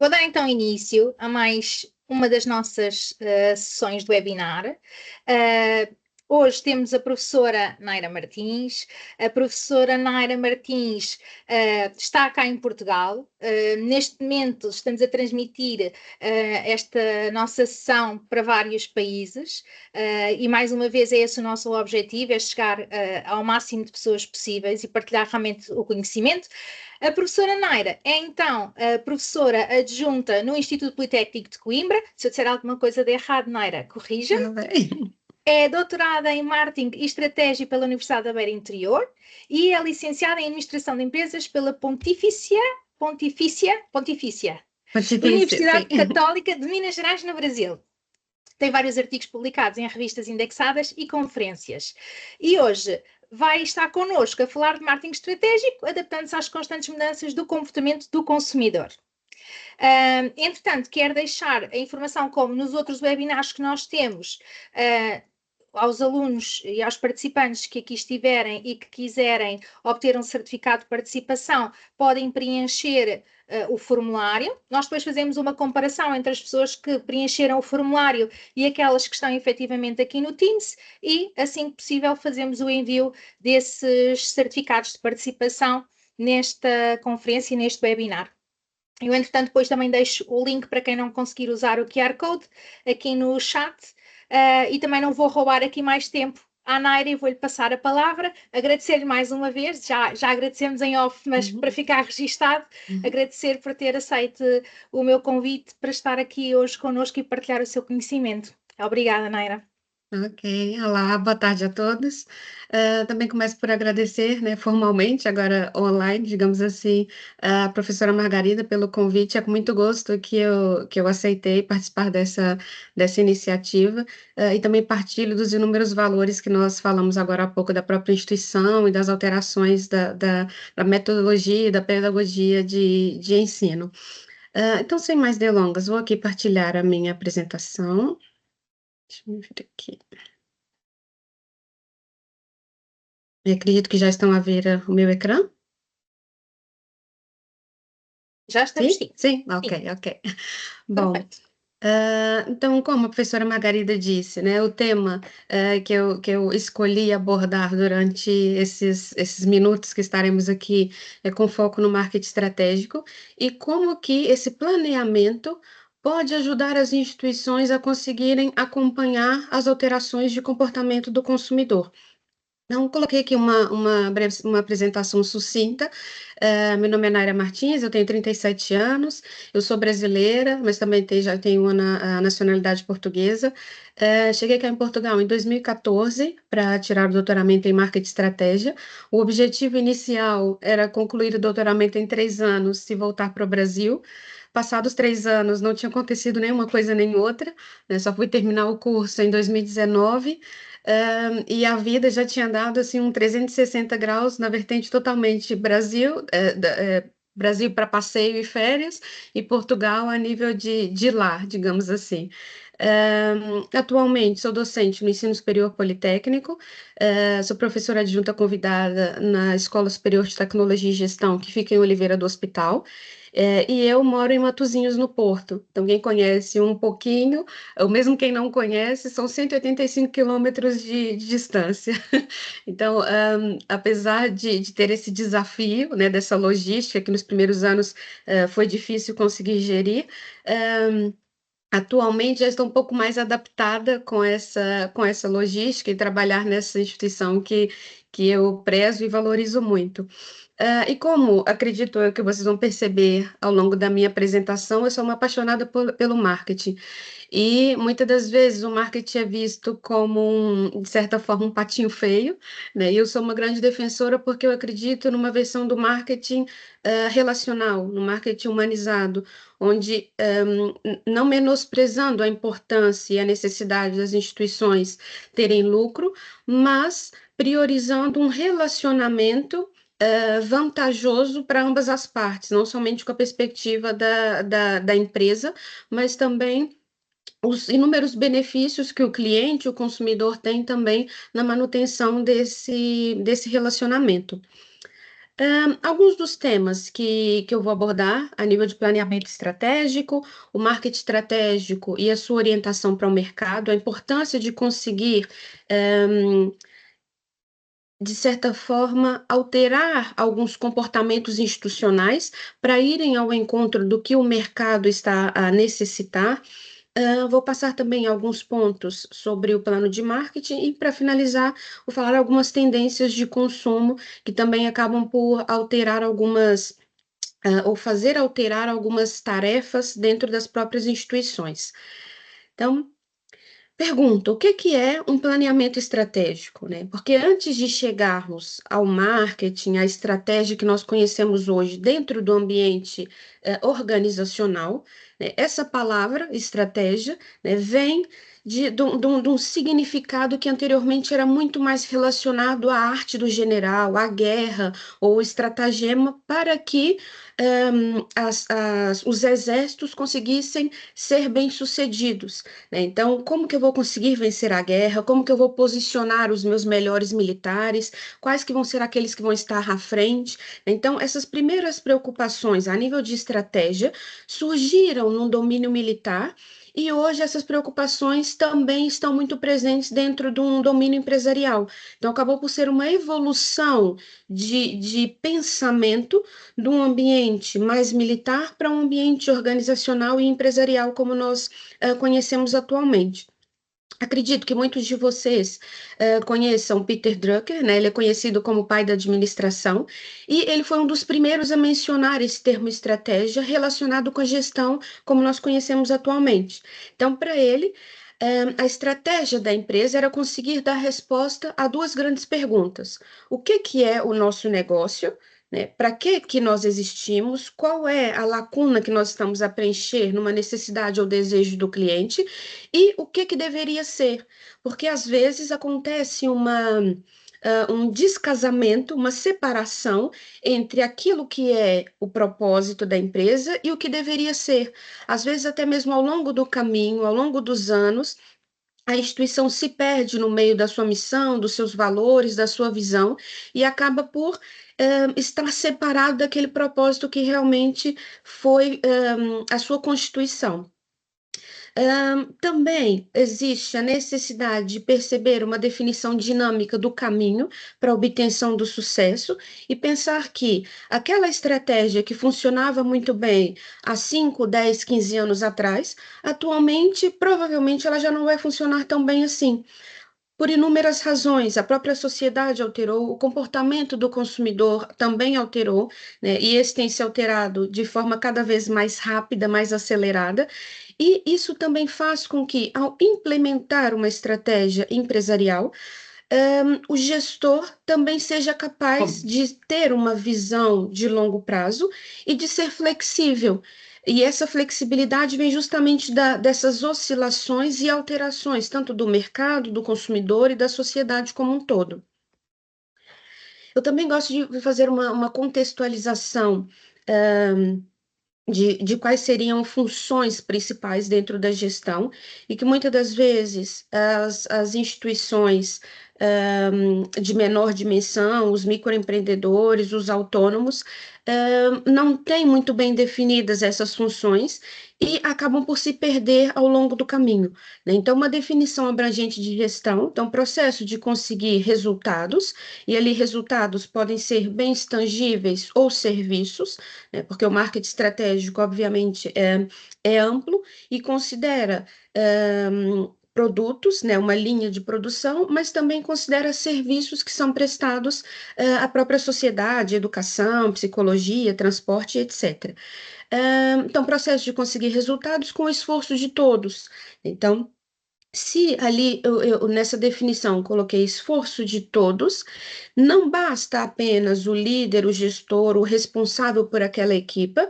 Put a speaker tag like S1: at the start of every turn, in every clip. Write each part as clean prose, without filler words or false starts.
S1: Vou dar então início a mais uma das nossas sessões de webinar. Hoje temos a professora Naira Martins. A professora Naira Martins está cá em Portugal. Neste momento estamos a transmitir esta nossa sessão para vários países e mais uma vez é esse o nosso objetivo, é chegar ao máximo de pessoas possíveis e partilhar realmente o conhecimento. A professora Naira é então a professora adjunta no Instituto Politécnico de Coimbra. Se eu disser alguma coisa de errado, Naira, corrija-me. É doutorada em Marketing e Estratégia pela Universidade da Beira Interior e é licenciada em Administração de Empresas pela Pontifícia Universidade
S2: sim.
S1: Católica de Minas Gerais, no Brasil. Tem vários artigos publicados em revistas indexadas e conferências. E hoje vai estar connosco a falar de marketing estratégico, adaptando-se às constantes mudanças do comportamento do consumidor. Entretanto, quero deixar a informação, como nos outros webinars que nós temos, aos alunos e aos participantes que aqui estiverem e que quiserem obter um certificado de participação, podem preencher o formulário. Nós depois fazemos uma comparação entre as pessoas que preencheram o formulário e aquelas que estão efetivamente aqui no Teams e, assim que possível, fazemos o envio desses certificados de participação nesta conferência e neste webinar. Eu, entretanto, depois também deixo o link para quem não conseguir usar o QR Code aqui no chat e também não vou roubar aqui mais tempo à Naira e vou-lhe passar a palavra, agradecer-lhe mais uma vez, já agradecemos em off, mas para ficar registado, agradecer por ter aceito o meu convite para estar aqui hoje connosco e partilhar o seu conhecimento. Obrigada, Naira.
S2: Ok, olá, boa tarde a todos. Também começo por agradecer, né, formalmente, agora online, digamos assim, a professora Margarida pelo convite. É com muito gosto que eu aceitei participar dessa iniciativa e também partilho dos inúmeros valores que nós falamos agora há pouco da própria instituição e das alterações da metodologia e da pedagogia de ensino. Então, sem mais delongas, vou aqui partilhar a minha apresentação. Deixa eu ver aqui. Eu acredito que já estão a ver o meu ecrã.
S1: Já estamos, sim.
S2: Sim? Ok. Bom,
S1: Perfeito.
S2: então, como a professora Margarida disse, né, o tema que eu escolhi abordar durante esses minutos que estaremos aqui é com foco no marketing estratégico e como que esse planeamento pode ajudar as instituições a conseguirem acompanhar as alterações de comportamento do consumidor. Então, coloquei aqui uma apresentação sucinta. Meu nome é Naira Martins, eu tenho 37 anos, eu sou brasileira, mas também já tenho a nacionalidade portuguesa. Cheguei aqui em Portugal em 2014 para tirar o doutoramento em marketing e estratégia. O objetivo inicial era concluir o doutoramento em 3 anos e voltar para o Brasil. Passados 3 anos, não tinha acontecido nenhuma coisa nem outra, né? Só fui terminar o curso em 2019. E a vida já tinha dado assim um 360 graus na vertente totalmente Brasil, Brasil para passeio e férias, e Portugal a nível de lar, digamos assim. Atualmente sou docente no Ensino Superior Politécnico, sou professora adjunta convidada na Escola Superior de Tecnologia e Gestão, que fica em Oliveira do Hospital, e eu moro em Matosinhos, no Porto. Então, quem conhece um pouquinho, ou mesmo quem não conhece, são 185 quilômetros de distância. Então, apesar de ter esse desafio, né, dessa logística, que nos primeiros anos foi difícil conseguir gerir, atualmente já estou um pouco mais adaptada com essa logística e trabalhar nessa instituição que eu prezo e valorizo muito. E como acredito eu que vocês vão perceber ao longo da minha apresentação, eu sou uma apaixonada pelo marketing. E muitas das vezes o marketing é visto como, de certa forma, um patinho feio, né? E eu sou uma grande defensora porque eu acredito numa versão do marketing relacional, no marketing humanizado, onde, não menosprezando a importância e a necessidade das instituições terem lucro, mas priorizando um relacionamento vantajoso para ambas as partes, não somente com a perspectiva da empresa, mas também os inúmeros benefícios que o cliente, o consumidor tem também na manutenção desse relacionamento. Alguns dos temas que eu vou abordar a nível de planeamento estratégico, o marketing estratégico e a sua orientação para o mercado, a importância de conseguir, hum, de certa forma, alterar alguns comportamentos institucionais para irem ao encontro do que o mercado está a necessitar. Vou passar também alguns pontos sobre o plano de marketing e, para finalizar, vou falar algumas tendências de consumo que também acabam por alterar algumas, ou fazer alterar algumas tarefas dentro das próprias instituições. Então, pergunta, o que que é um planeamento estratégico, né? Porque antes de chegarmos ao marketing, à estratégia que nós conhecemos hoje dentro do ambiente organizacional, né, essa palavra, estratégia, né, vem de um significado que anteriormente era muito mais relacionado à arte do general, à guerra ou estratagema, para que os exércitos conseguissem ser bem-sucedidos, né? Então, como que eu vou conseguir vencer a guerra? Como que eu vou posicionar os meus melhores militares? Quais que vão ser aqueles que vão estar à frente? Então, essas primeiras preocupações a nível de estratégia surgiram no domínio militar. E hoje essas preocupações também estão muito presentes dentro de um domínio empresarial. Então, acabou por ser uma evolução de pensamento de um ambiente mais militar para um ambiente organizacional e empresarial, como nós conhecemos atualmente. Acredito que muitos de vocês conheçam Peter Drucker, né? Ele é conhecido como pai da administração, e ele foi um dos primeiros a mencionar esse termo estratégia relacionado com a gestão como nós conhecemos atualmente. Então, para ele, a estratégia da empresa era conseguir dar resposta a duas grandes perguntas: o que que é o nosso negócio? Né? Para que nós existimos? Qual é a lacuna que nós estamos a preencher numa necessidade ou desejo do cliente? E o que que deveria ser? Porque às vezes acontece um descasamento, uma separação entre aquilo que é o propósito da empresa e o que deveria ser. Às vezes, até mesmo ao longo do caminho, ao longo dos anos, a instituição se perde no meio da sua missão, dos seus valores, da sua visão, e acaba por estar separado daquele propósito que realmente foi a sua constituição. Também existe a necessidade de perceber uma definição dinâmica do caminho para a obtenção do sucesso e pensar que aquela estratégia que funcionava muito bem há 5, 10, 15 anos atrás, atualmente, provavelmente, ela já não vai funcionar tão bem assim. Por inúmeras razões, a própria sociedade alterou, o comportamento do consumidor também alterou, né? E esse tem se alterado de forma cada vez mais rápida, mais acelerada, e isso também faz com que, ao implementar uma estratégia empresarial, o gestor também seja capaz de ter uma visão de longo prazo e de ser flexível. E essa flexibilidade vem justamente dessas oscilações e alterações, tanto do mercado, do consumidor e da sociedade como um todo. Eu também gosto de fazer uma contextualização, de quais seriam funções principais dentro da gestão, e que muitas das vezes as instituições de menor dimensão, os microempreendedores, os autônomos, não têm muito bem definidas essas funções e acabam por se perder ao longo do caminho, né? Então, uma definição abrangente de gestão, então, processo de conseguir resultados, e ali resultados podem ser bens tangíveis ou serviços, né? Porque o marketing estratégico, obviamente, é amplo e considera produtos, né, uma linha de produção, mas também considera serviços que são prestados à própria sociedade, educação, psicologia, transporte, etc. Então, processo de conseguir resultados com o esforço de todos. Então, se ali eu nessa definição coloquei esforço de todos, não basta apenas o líder, o gestor, o responsável por aquela equipa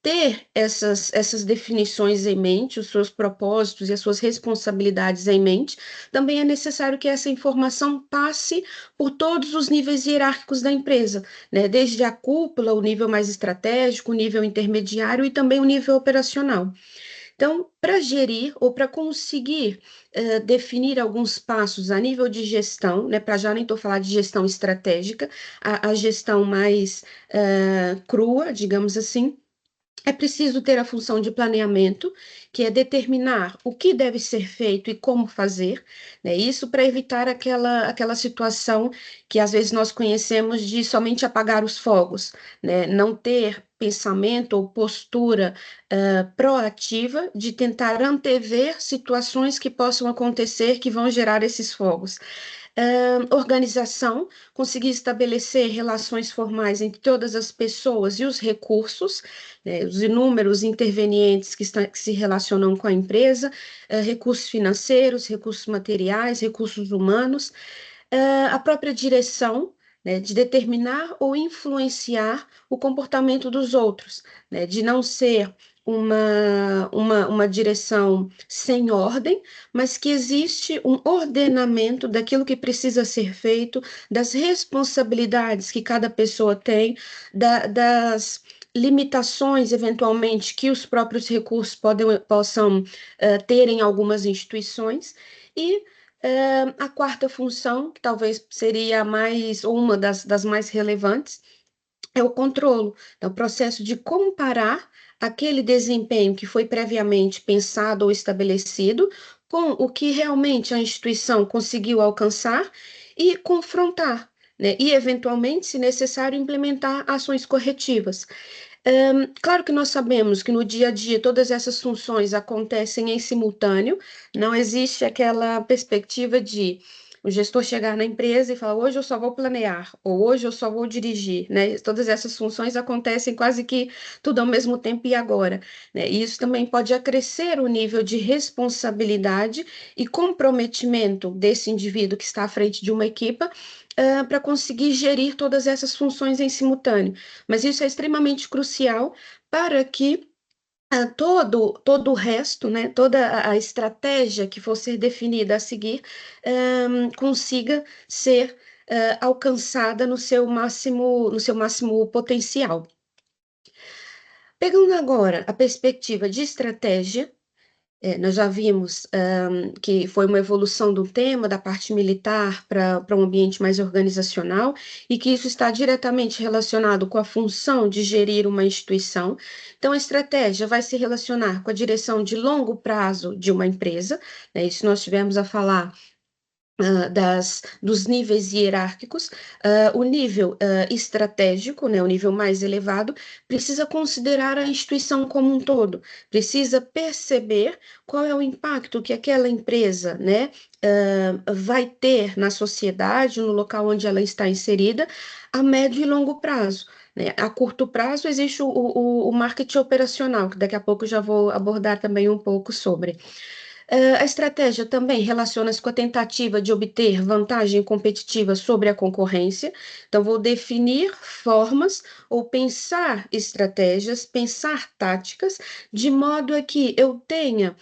S2: ter essas definições em mente, os seus propósitos e as suas responsabilidades em mente. Também é necessário que essa informação passe por todos os níveis hierárquicos da empresa, né? Desde a cúpula, o nível mais estratégico, o nível intermediário e também o nível operacional. Então, para gerir ou para conseguir definir alguns passos a nível de gestão, né, para já nem estou falar de gestão estratégica, a gestão mais crua, digamos assim, é preciso ter a função de planeamento, que é determinar o que deve ser feito e como fazer, né? Isso para evitar aquela situação que às vezes nós conhecemos de somente apagar os fogos, né? Não ter pensamento ou postura proativa de tentar antever situações que possam acontecer que vão gerar esses fogos. Organização, conseguir estabelecer relações formais entre todas as pessoas e os recursos, né, os inúmeros intervenientes que se relacionam com a empresa, recursos financeiros, recursos materiais, recursos humanos, a própria direção, né, de determinar ou influenciar o comportamento dos outros, né, de não ser uma direção sem ordem, mas que existe um ordenamento daquilo que precisa ser feito, das responsabilidades que cada pessoa tem, das limitações, eventualmente, que os próprios recursos possam ter em algumas instituições, e a quarta função, que talvez seria a mais, ou uma das mais relevantes, é o controlo. É o processo de comparar aquele desempenho que foi previamente pensado ou estabelecido com o que realmente a instituição conseguiu alcançar e confrontar, né? E, eventualmente, se necessário, implementar ações corretivas. Claro que nós sabemos que no dia a dia todas essas funções acontecem em simultâneo, não existe aquela perspectiva de o gestor chegar na empresa e falar, hoje eu só vou planear, ou hoje eu só vou dirigir, né? Todas essas funções acontecem quase que tudo ao mesmo tempo e agora, né? E isso também pode acrescer o nível de responsabilidade e comprometimento desse indivíduo que está à frente de uma equipa, para conseguir gerir todas essas funções em simultâneo. Mas isso é extremamente crucial para que todo o resto, né, toda a estratégia que for ser definida a seguir, consiga ser alcançada no seu máximo potencial. Pegando agora a perspectiva de estratégia, nós já vimos que foi uma evolução do tema da parte militar para um ambiente mais organizacional e que isso está diretamente relacionado com a função de gerir uma instituição. Então, a estratégia vai se relacionar com a direção de longo prazo de uma empresa, né? Isso nós tivemos a falar dos níveis hierárquicos. O nível estratégico, né, o nível mais elevado, precisa considerar a instituição como um todo, precisa perceber qual é o impacto que aquela empresa, né, vai ter na sociedade, no local onde ela está inserida, a médio e longo prazo. Né? A curto prazo existe o marketing operacional, que daqui a pouco eu já vou abordar também um pouco sobre. A estratégia também relaciona-se com a tentativa de obter vantagem competitiva sobre a concorrência. Então, vou definir formas ou pensar estratégias, pensar táticas, de modo a que eu tenha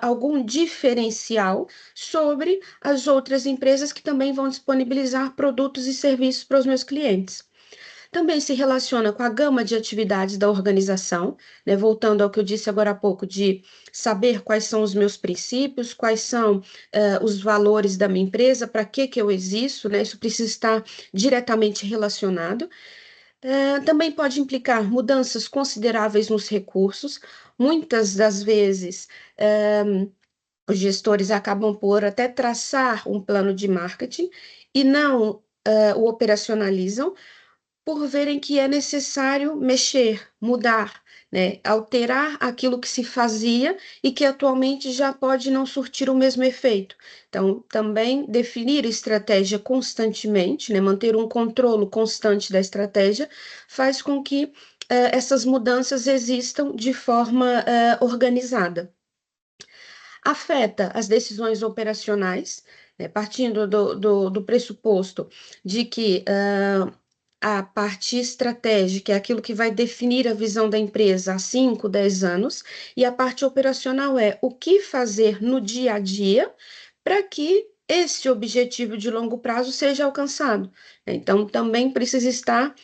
S2: algum diferencial sobre as outras empresas que também vão disponibilizar produtos e serviços para os meus clientes. Também se relaciona com a gama de atividades da organização, né? Voltando ao que eu disse agora há pouco, de saber quais são os meus princípios, quais são os valores da minha empresa, para que eu existo, né? Isso precisa estar diretamente relacionado. Também pode implicar mudanças consideráveis nos recursos. Muitas das vezes, os gestores acabam por até traçar um plano de marketing e não o operacionalizam, por verem que é necessário mexer, mudar, né? Alterar aquilo que se fazia e que atualmente já pode não surtir o mesmo efeito. Então, também definir estratégia constantemente, né? Manter um controle constante da estratégia, faz com que essas mudanças existam de forma organizada. Afeta as decisões operacionais, né? Partindo do pressuposto de que a parte estratégica é aquilo que vai definir a visão da empresa há 5, 10 anos, e a parte operacional é o que fazer no dia a dia para que esse objetivo de longo prazo seja alcançado. Então, também precisa estar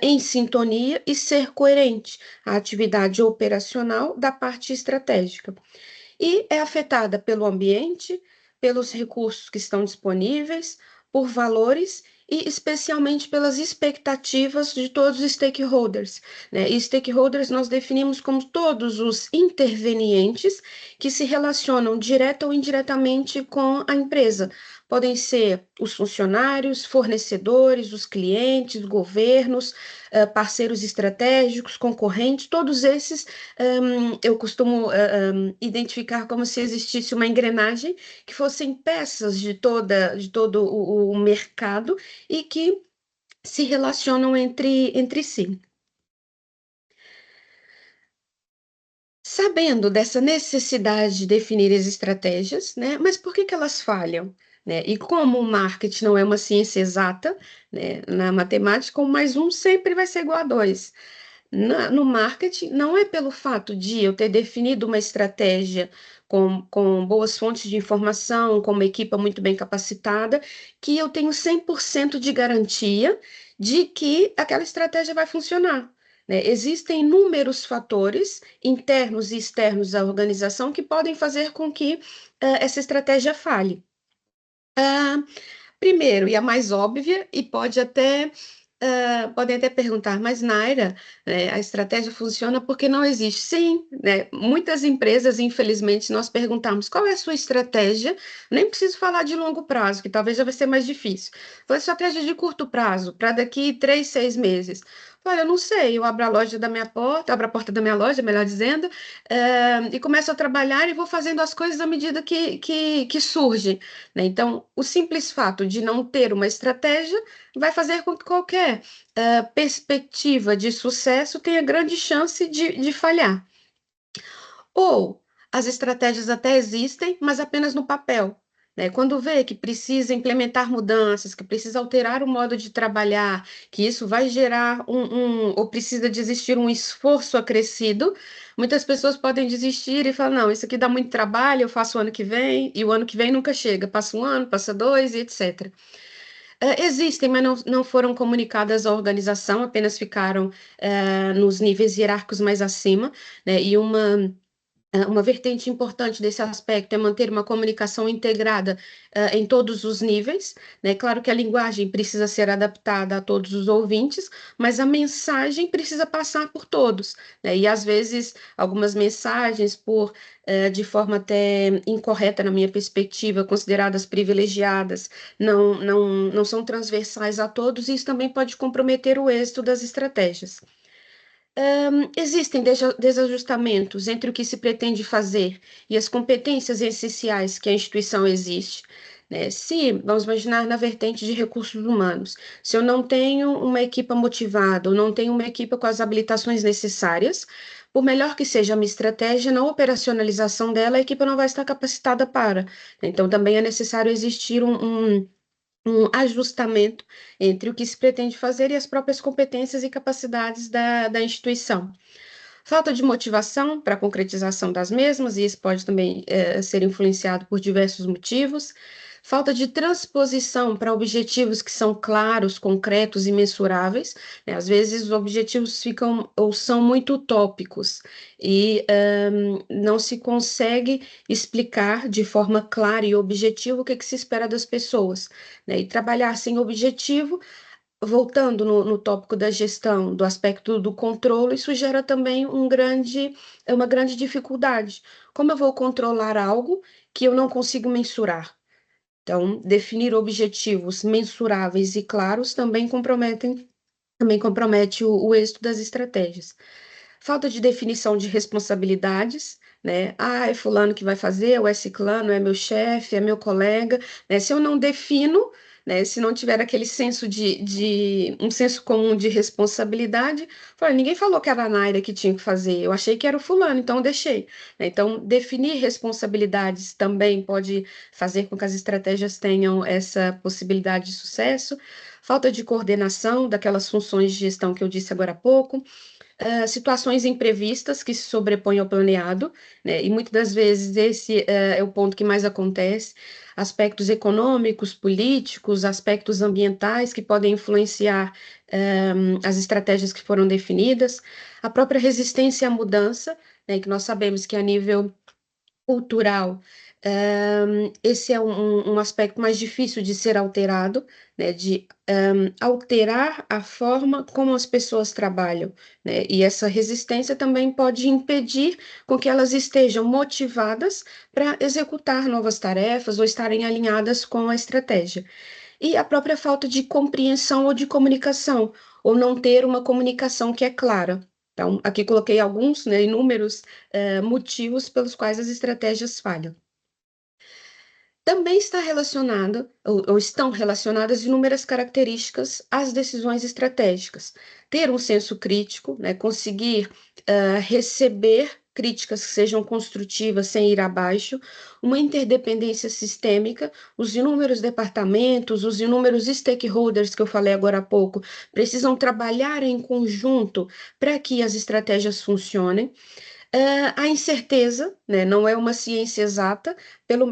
S2: em sintonia e ser coerente a atividade operacional da parte estratégica. E é afetada pelo ambiente, pelos recursos que estão disponíveis, por valores e especialmente pelas expectativas de todos os stakeholders, né? E stakeholders nós definimos como todos os intervenientes que se relacionam direta ou indiretamente com a empresa. Podem ser os funcionários, fornecedores, os clientes, governos, parceiros estratégicos, concorrentes, todos esses eu costumo identificar como se existisse uma engrenagem que fossem peças de todo o mercado e que se relacionam entre si. Sabendo dessa necessidade de definir as estratégias, né, mas por que que elas falham? Né? E como o marketing não é uma ciência exata, né, na matemática, um mais um sempre vai ser igual a dois. No marketing, não é pelo fato de eu ter definido uma estratégia com boas fontes de informação, com uma equipa muito bem capacitada, que eu tenho 100% de garantia de que aquela estratégia vai funcionar. Né? Existem inúmeros fatores internos e externos à organização que podem fazer com que essa estratégia falhe. Ah, Primeiro, e a mais óbvia, e podem até perguntar, mas Naira, a estratégia funciona porque não existe. Sim, né? Muitas empresas, infelizmente, nós perguntamos qual é a sua estratégia, nem preciso falar de longo prazo, que talvez já vai ser mais difícil. Qual é a estratégia de curto prazo, para daqui 3, 6 meses? Olha, eu não sei, eu abro a loja da minha porta, abro a porta da minha loja, melhor dizendo, e começo a trabalhar e vou fazendo as coisas à medida que surgem. Né? Então, o simples fato de não ter uma estratégia vai fazer com que qualquer perspectiva de sucesso tenha grande chance de falhar. Ou as estratégias até existem, mas apenas no papel. Né? Quando vê que precisa implementar mudanças, que precisa alterar o modo de trabalhar, que isso vai gerar ou precisa de existir um esforço acrescido, muitas pessoas podem desistir e falar: não, isso aqui dá muito trabalho, eu faço o ano que vem, e o ano que vem nunca chega. Passa um ano, passa dois, e etc. Existem, mas não foram comunicadas à organização, apenas ficaram nos níveis hierárquicos mais acima, né? E uma vertente importante desse aspecto é manter uma comunicação integrada, em todos os níveis, né? Claro que a linguagem precisa ser adaptada a todos os ouvintes, mas a mensagem precisa passar por todos, né? E às vezes algumas mensagens, de forma até incorreta na minha perspectiva, consideradas privilegiadas, não são transversais a todos, e isso também pode comprometer o êxito das estratégias. Existem desajustamentos entre o que se pretende fazer e as competências essenciais que a instituição existe, né? Se, vamos imaginar na vertente de recursos humanos, se eu não tenho uma equipa motivada, ou não tenho uma equipa com as habilitações necessárias, por melhor que seja a minha estratégia, na operacionalização dela, a equipa não vai estar capacitada para. Então, também é necessário existir um ajustamento entre o que se pretende fazer e as próprias competências e capacidades da instituição. Falta de motivação para a concretização das mesmas, e isso pode também ser influenciado por diversos motivos. Falta de transposição para objetivos que são claros, concretos e mensuráveis, né? Às vezes os objetivos ficam ou são muito utópicos e não se consegue explicar de forma clara e objetiva o que se espera das pessoas, né? E trabalhar sem objetivo, voltando no tópico da gestão, do aspecto do controle, isso gera também uma grande dificuldade. Como eu vou controlar algo que eu não consigo mensurar? Então, definir objetivos mensuráveis e claros também compromete o êxito das estratégias. Falta de definição de responsabilidades, né? Ah, é fulano que vai fazer, ou é ciclano, é meu chefe, é meu colega, né? Se eu não defino, né? Se não tiver aquele senso um senso comum de responsabilidade, ninguém falou que era a Naira que tinha que fazer, eu achei que era o fulano, então eu deixei. Né? Então, definir responsabilidades também pode fazer com que as estratégias tenham essa possibilidade de sucesso. Falta de coordenação daquelas funções de gestão que eu disse agora há pouco, situações imprevistas que se sobrepõem ao planeado, né? E muitas das vezes esse é o ponto que mais acontece. Aspectos econômicos, políticos, aspectos ambientais que podem influenciar as estratégias que foram definidas, a própria resistência à mudança, né? Que nós sabemos que a nível cultural, esse é um aspecto mais difícil de ser alterado, né, de alterar a forma como as pessoas trabalham, né, e essa resistência também pode impedir com que elas estejam motivadas para executar novas tarefas ou estarem alinhadas com a estratégia. E a própria falta de compreensão ou de comunicação, ou não ter uma comunicação que é clara. Então, aqui coloquei alguns, né, inúmeros motivos pelos quais as estratégias falham. Também está relacionada, ou estão relacionadas inúmeras características às decisões estratégicas. Ter um senso crítico, né, conseguir receber críticas que sejam construtivas sem ir abaixo, uma interdependência sistêmica, os inúmeros departamentos, os inúmeros stakeholders que eu falei agora há pouco, precisam trabalhar em conjunto para que as estratégias funcionem. A incerteza, né, não é uma ciência exata,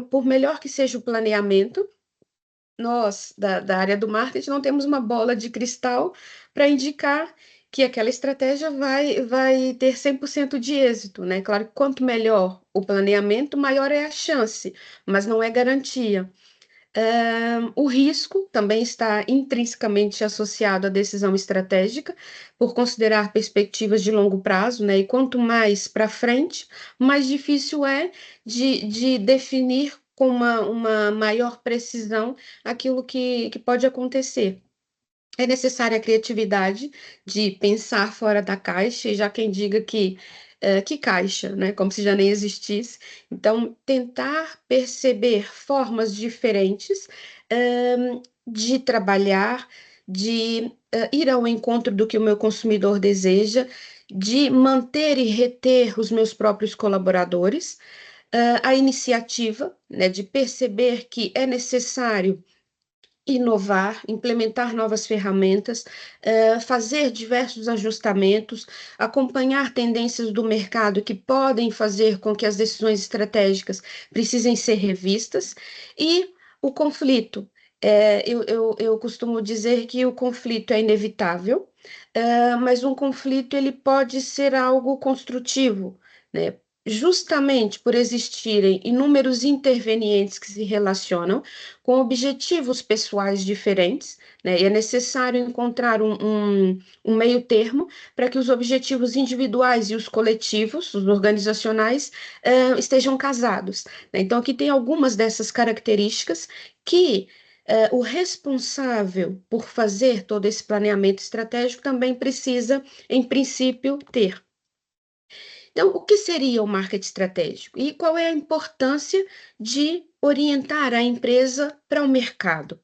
S2: por melhor que seja o planeamento, nós, da área do marketing, não temos uma bola de cristal para indicar que aquela estratégia vai ter 100% de êxito, né? Claro que quanto melhor o planeamento, maior é a chance, mas não é garantia. O risco também está intrinsecamente associado à decisão estratégica, por considerar perspectivas de longo prazo, né? E quanto mais para frente, mais difícil é de definir com uma maior precisão aquilo que pode acontecer. É necessária a criatividade de pensar fora da caixa, e já quem diga que caixa, né? Como se já nem existisse. Então, tentar perceber formas diferentes, de trabalhar, de ir ao encontro do que o meu consumidor deseja, de manter e reter os meus próprios colaboradores, a iniciativa, né, de perceber que é necessário inovar, implementar novas ferramentas, fazer diversos ajustamentos, acompanhar tendências do mercado que podem fazer com que as decisões estratégicas precisem ser revistas, e o conflito. Eu costumo dizer que o conflito é inevitável, mas um conflito ele pode ser algo construtivo, né? Justamente por existirem inúmeros intervenientes que se relacionam com objetivos pessoais diferentes, né? E é necessário encontrar um meio termo para que os objetivos individuais e os coletivos, os organizacionais, estejam casados, né? Então, aqui tem algumas dessas características que o responsável por fazer todo esse planeamento estratégico também precisa, em princípio, ter. Então, o que seria o marketing estratégico? E qual é a importância de orientar a empresa para o mercado?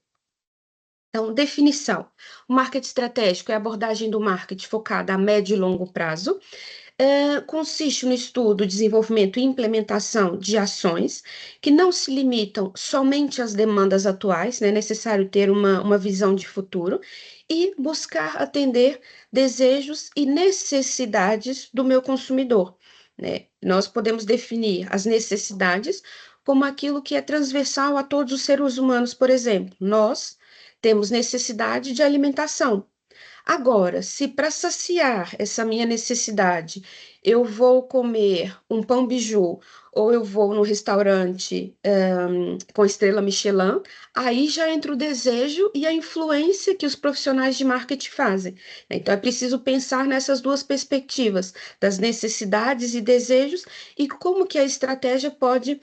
S2: Então, definição. O marketing estratégico é a abordagem do marketing focada a médio e longo prazo. Consiste no estudo, desenvolvimento e implementação de ações que não se limitam somente às demandas atuais, né? É necessário ter uma visão de futuro e buscar atender desejos e necessidades do meu consumidor, né? Nós podemos definir as necessidades como aquilo que é transversal a todos os seres humanos, por exemplo. Nós temos necessidade de alimentação. Agora, se para saciar essa minha necessidade eu vou comer um pão biju ou eu vou no restaurante com estrela Michelin, aí já entra o desejo e a influência que os profissionais de marketing fazem. Então, é preciso pensar nessas duas perspectivas, das necessidades e desejos, e como que a estratégia pode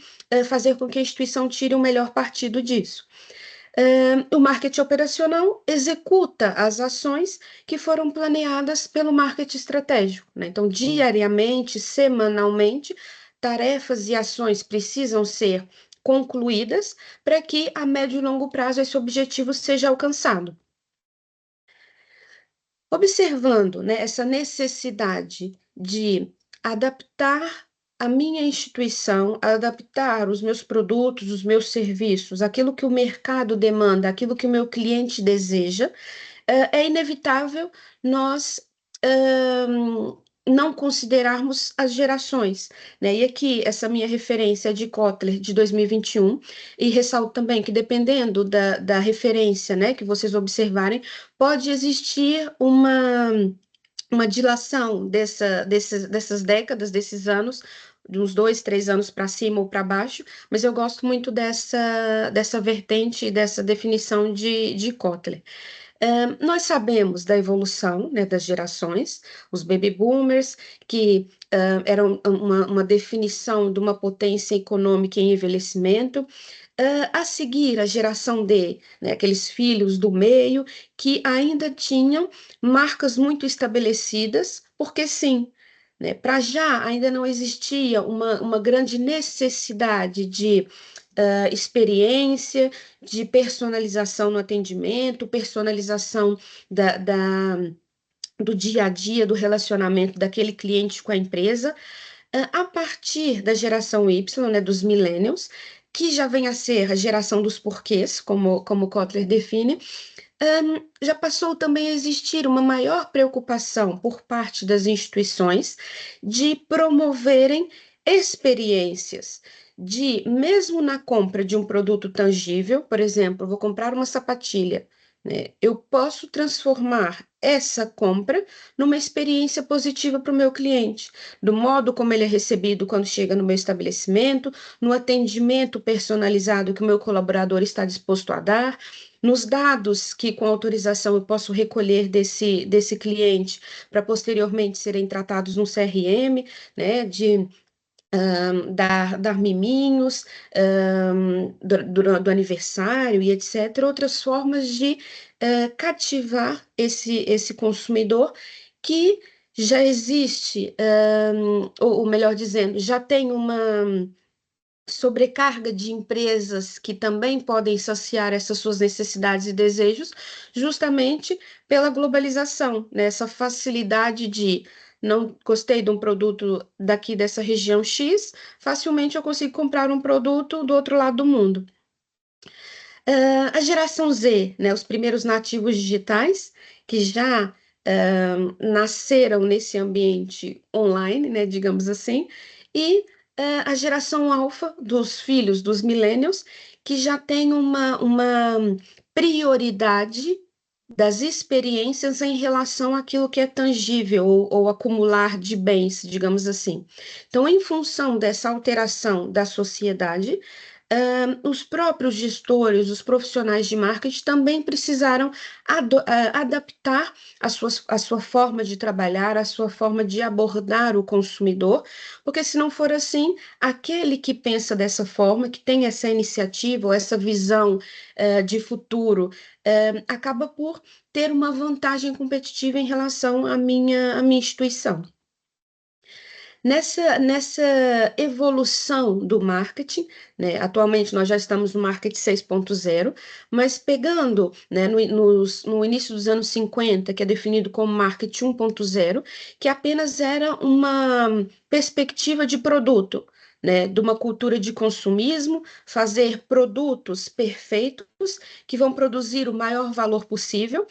S2: fazer com que a instituição tire o melhor partido disso. O marketing operacional executa as ações que foram planeadas pelo marketing estratégico, né? Então, diariamente, semanalmente, tarefas e ações precisam ser concluídas para que a médio e longo prazo esse objetivo seja alcançado. Observando, né, essa necessidade de adaptar a minha instituição, adaptar os meus produtos, os meus serviços, aquilo que o mercado demanda, aquilo que o meu cliente deseja, é inevitável nós não considerarmos as gerações, né? E aqui, essa minha referência é de Kotler, de 2021, e ressalto também que, dependendo da referência, né, que vocês observarem, pode existir uma dilação dessas décadas, desses anos, de uns 2, 3 anos para cima ou para baixo, mas eu gosto muito dessa vertente, dessa definição de Kotler. Nós sabemos da evolução, né, das gerações, os baby boomers, que eram uma definição de uma potência econômica em envelhecimento. A seguir, a geração D, né, aqueles filhos do meio, que ainda tinham marcas muito estabelecidas, porque sim, né, para já ainda não existia uma grande necessidade de experiência, de personalização no atendimento, personalização do dia a dia, do relacionamento daquele cliente com a empresa, a partir da geração Y, né, dos millennials, que já vem a ser a geração dos porquês, como Kotler define, já passou também a existir uma maior preocupação por parte das instituições de promoverem experiências, de, mesmo na compra de um produto tangível, por exemplo, vou comprar uma sapatilha, né, eu posso transformar essa compra numa experiência positiva para o meu cliente, do modo como ele é recebido quando chega no meu estabelecimento, no atendimento personalizado que o meu colaborador está disposto a dar, nos dados que, com autorização, eu posso recolher desse cliente para posteriormente serem tratados no CRM, né, de dar miminhos do aniversário e etc. Outras formas de cativar esse consumidor que já existe, ou melhor dizendo, já tem uma sobrecarga de empresas que também podem saciar essas suas necessidades e desejos, justamente pela globalização, né? Essa facilidade de não gostei de um produto daqui dessa região X, facilmente eu consigo comprar um produto do outro lado do mundo. A geração Z, né, os primeiros nativos digitais, que já nasceram nesse ambiente online, né, digamos assim, e a geração alfa, dos filhos dos millennials, que já tem uma prioridade das experiências em relação àquilo que é tangível ou acumular de bens, digamos assim. Então, em função dessa alteração da sociedade, os próprios gestores, os profissionais de marketing também precisaram adaptar a sua forma de trabalhar, a sua forma de abordar o consumidor, porque se não for assim, aquele que pensa dessa forma, que tem essa iniciativa ou essa visão de futuro, acaba por ter uma vantagem competitiva em relação à minha instituição. Nessa evolução do marketing, né, atualmente nós já estamos no marketing 6.0, mas pegando, né, no início dos anos 50, que é definido como marketing 1.0, que apenas era uma perspectiva de produto, né, de uma cultura de consumismo, fazer produtos perfeitos que vão produzir o maior valor possível.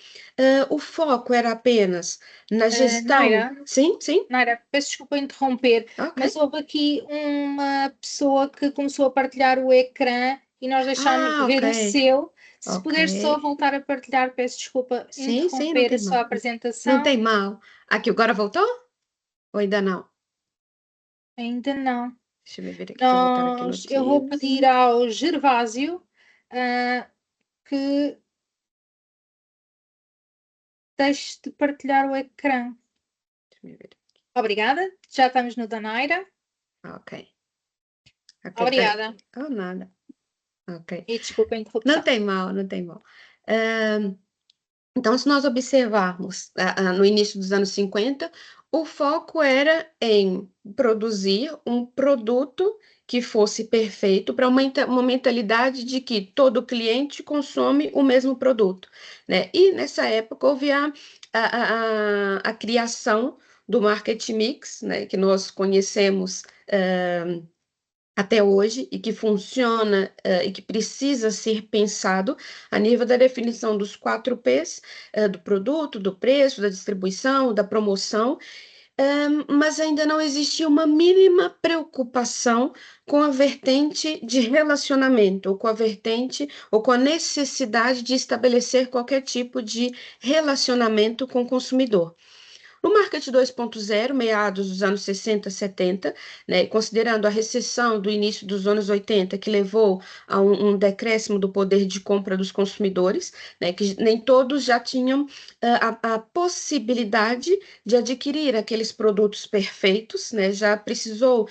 S2: O foco era apenas na gestão.
S1: Naira,
S2: Sim, sim,
S1: Naira, peço desculpa interromper,
S2: ok.
S1: mas houve aqui uma pessoa que começou a partilhar o ecrã e nós deixámos de
S2: Ah, ok,
S1: ver o seu. Se
S2: ok.
S1: puder só voltar a partilhar, peço desculpa
S2: Sim, sim, não
S1: interromper a
S2: tem
S1: sua
S2: mal. Não
S1: apresentação.
S2: tem mal. Aqui, agora voltou? Ou ainda não?
S1: Ainda não.
S2: Deixa eu ver aqui, deixa eu voltar aqui no
S1: Eu vou
S2: Teams.
S1: pedir ao Gervásio, que deixe de partilhar o ecrã.
S2: Deixa eu ver.
S1: Obrigada. Já estamos no Danaira.
S2: Ok. Ok.
S1: Obrigada.
S2: Oh, nada. Ok.
S1: E desculpa a
S2: Não
S1: interrupção.
S2: tem mal, não tem mal. Então, se nós observarmos no início dos anos 50, o foco era em produzir um produto que fosse perfeito para uma mentalidade de que todo cliente consome o mesmo produto, né? E nessa época houve a criação do market mix, né, que nós conhecemos até hoje e que funciona e que precisa ser pensado a nível da definição dos 4 P's, do produto, do preço, da distribuição, da promoção, mas ainda não existia uma mínima preocupação com a vertente de relacionamento, ou com a vertente, ou com a necessidade de estabelecer qualquer tipo de relacionamento com o consumidor. No Market 2.0, meados dos anos 60, 70, né, considerando a recessão do início dos anos 80, que levou a um decréscimo do poder de compra dos consumidores, né, que nem todos já tinham a possibilidade de adquirir aqueles produtos perfeitos, né, já precisou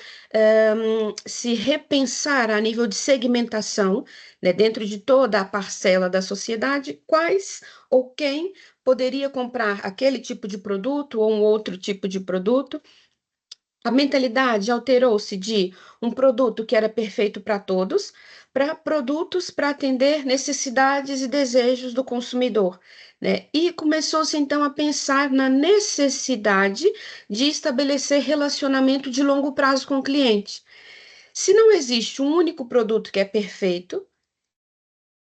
S2: se repensar a nível de segmentação, né, dentro de toda a parcela da sociedade, quais ou quem poderia comprar aquele tipo de produto ou um outro tipo de produto. A mentalidade alterou-se de um produto que era perfeito para todos, para produtos para atender necessidades e desejos do consumidor, né? E começou-se então a pensar na necessidade de estabelecer relacionamento de longo prazo com o cliente. Se não existe um único produto que é perfeito,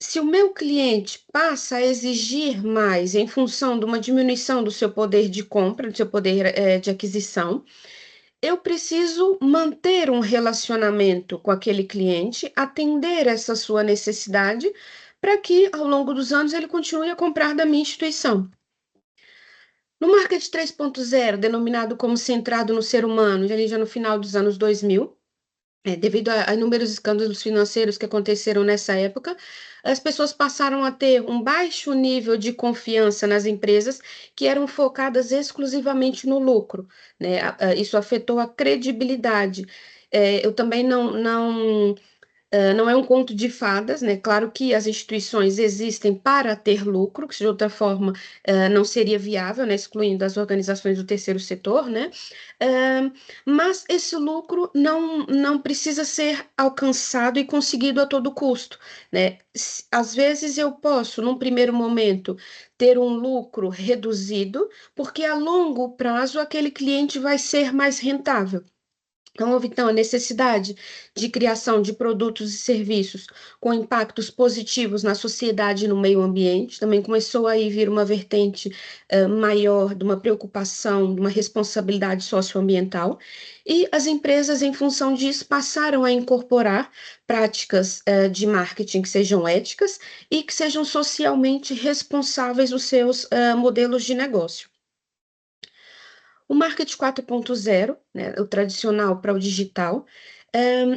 S2: se o meu cliente passa a exigir mais em função de uma diminuição do seu poder de compra, do seu poder de aquisição, eu preciso manter um relacionamento com aquele cliente, atender essa sua necessidade, para que ao longo dos anos ele continue a comprar da minha instituição. No Market 3.0, denominado como centrado no ser humano, já no final dos anos 2000, devido a inúmeros escândalos financeiros que aconteceram nessa época, as pessoas passaram a ter um baixo nível de confiança nas empresas que eram focadas exclusivamente no lucro, né? Isso afetou a credibilidade. Eu também não é um conto de fadas, né? Claro que as instituições existem para ter lucro, que de outra forma não seria viável, né? Excluindo as organizações do terceiro setor, né? Ah, mas esse lucro não precisa ser alcançado e conseguido a todo custo, né? Às vezes eu posso, num primeiro momento, ter um lucro reduzido, porque a longo prazo aquele cliente vai ser mais rentável. Então, houve então a necessidade de criação de produtos e serviços com impactos positivos na sociedade e no meio ambiente. Também começou a vir uma vertente maior de uma preocupação, de uma responsabilidade socioambiental. E as empresas, em função disso, passaram a incorporar práticas de marketing que sejam éticas e que sejam socialmente responsáveis os seus modelos de negócio. O Market 4.0, né, o tradicional para o digital,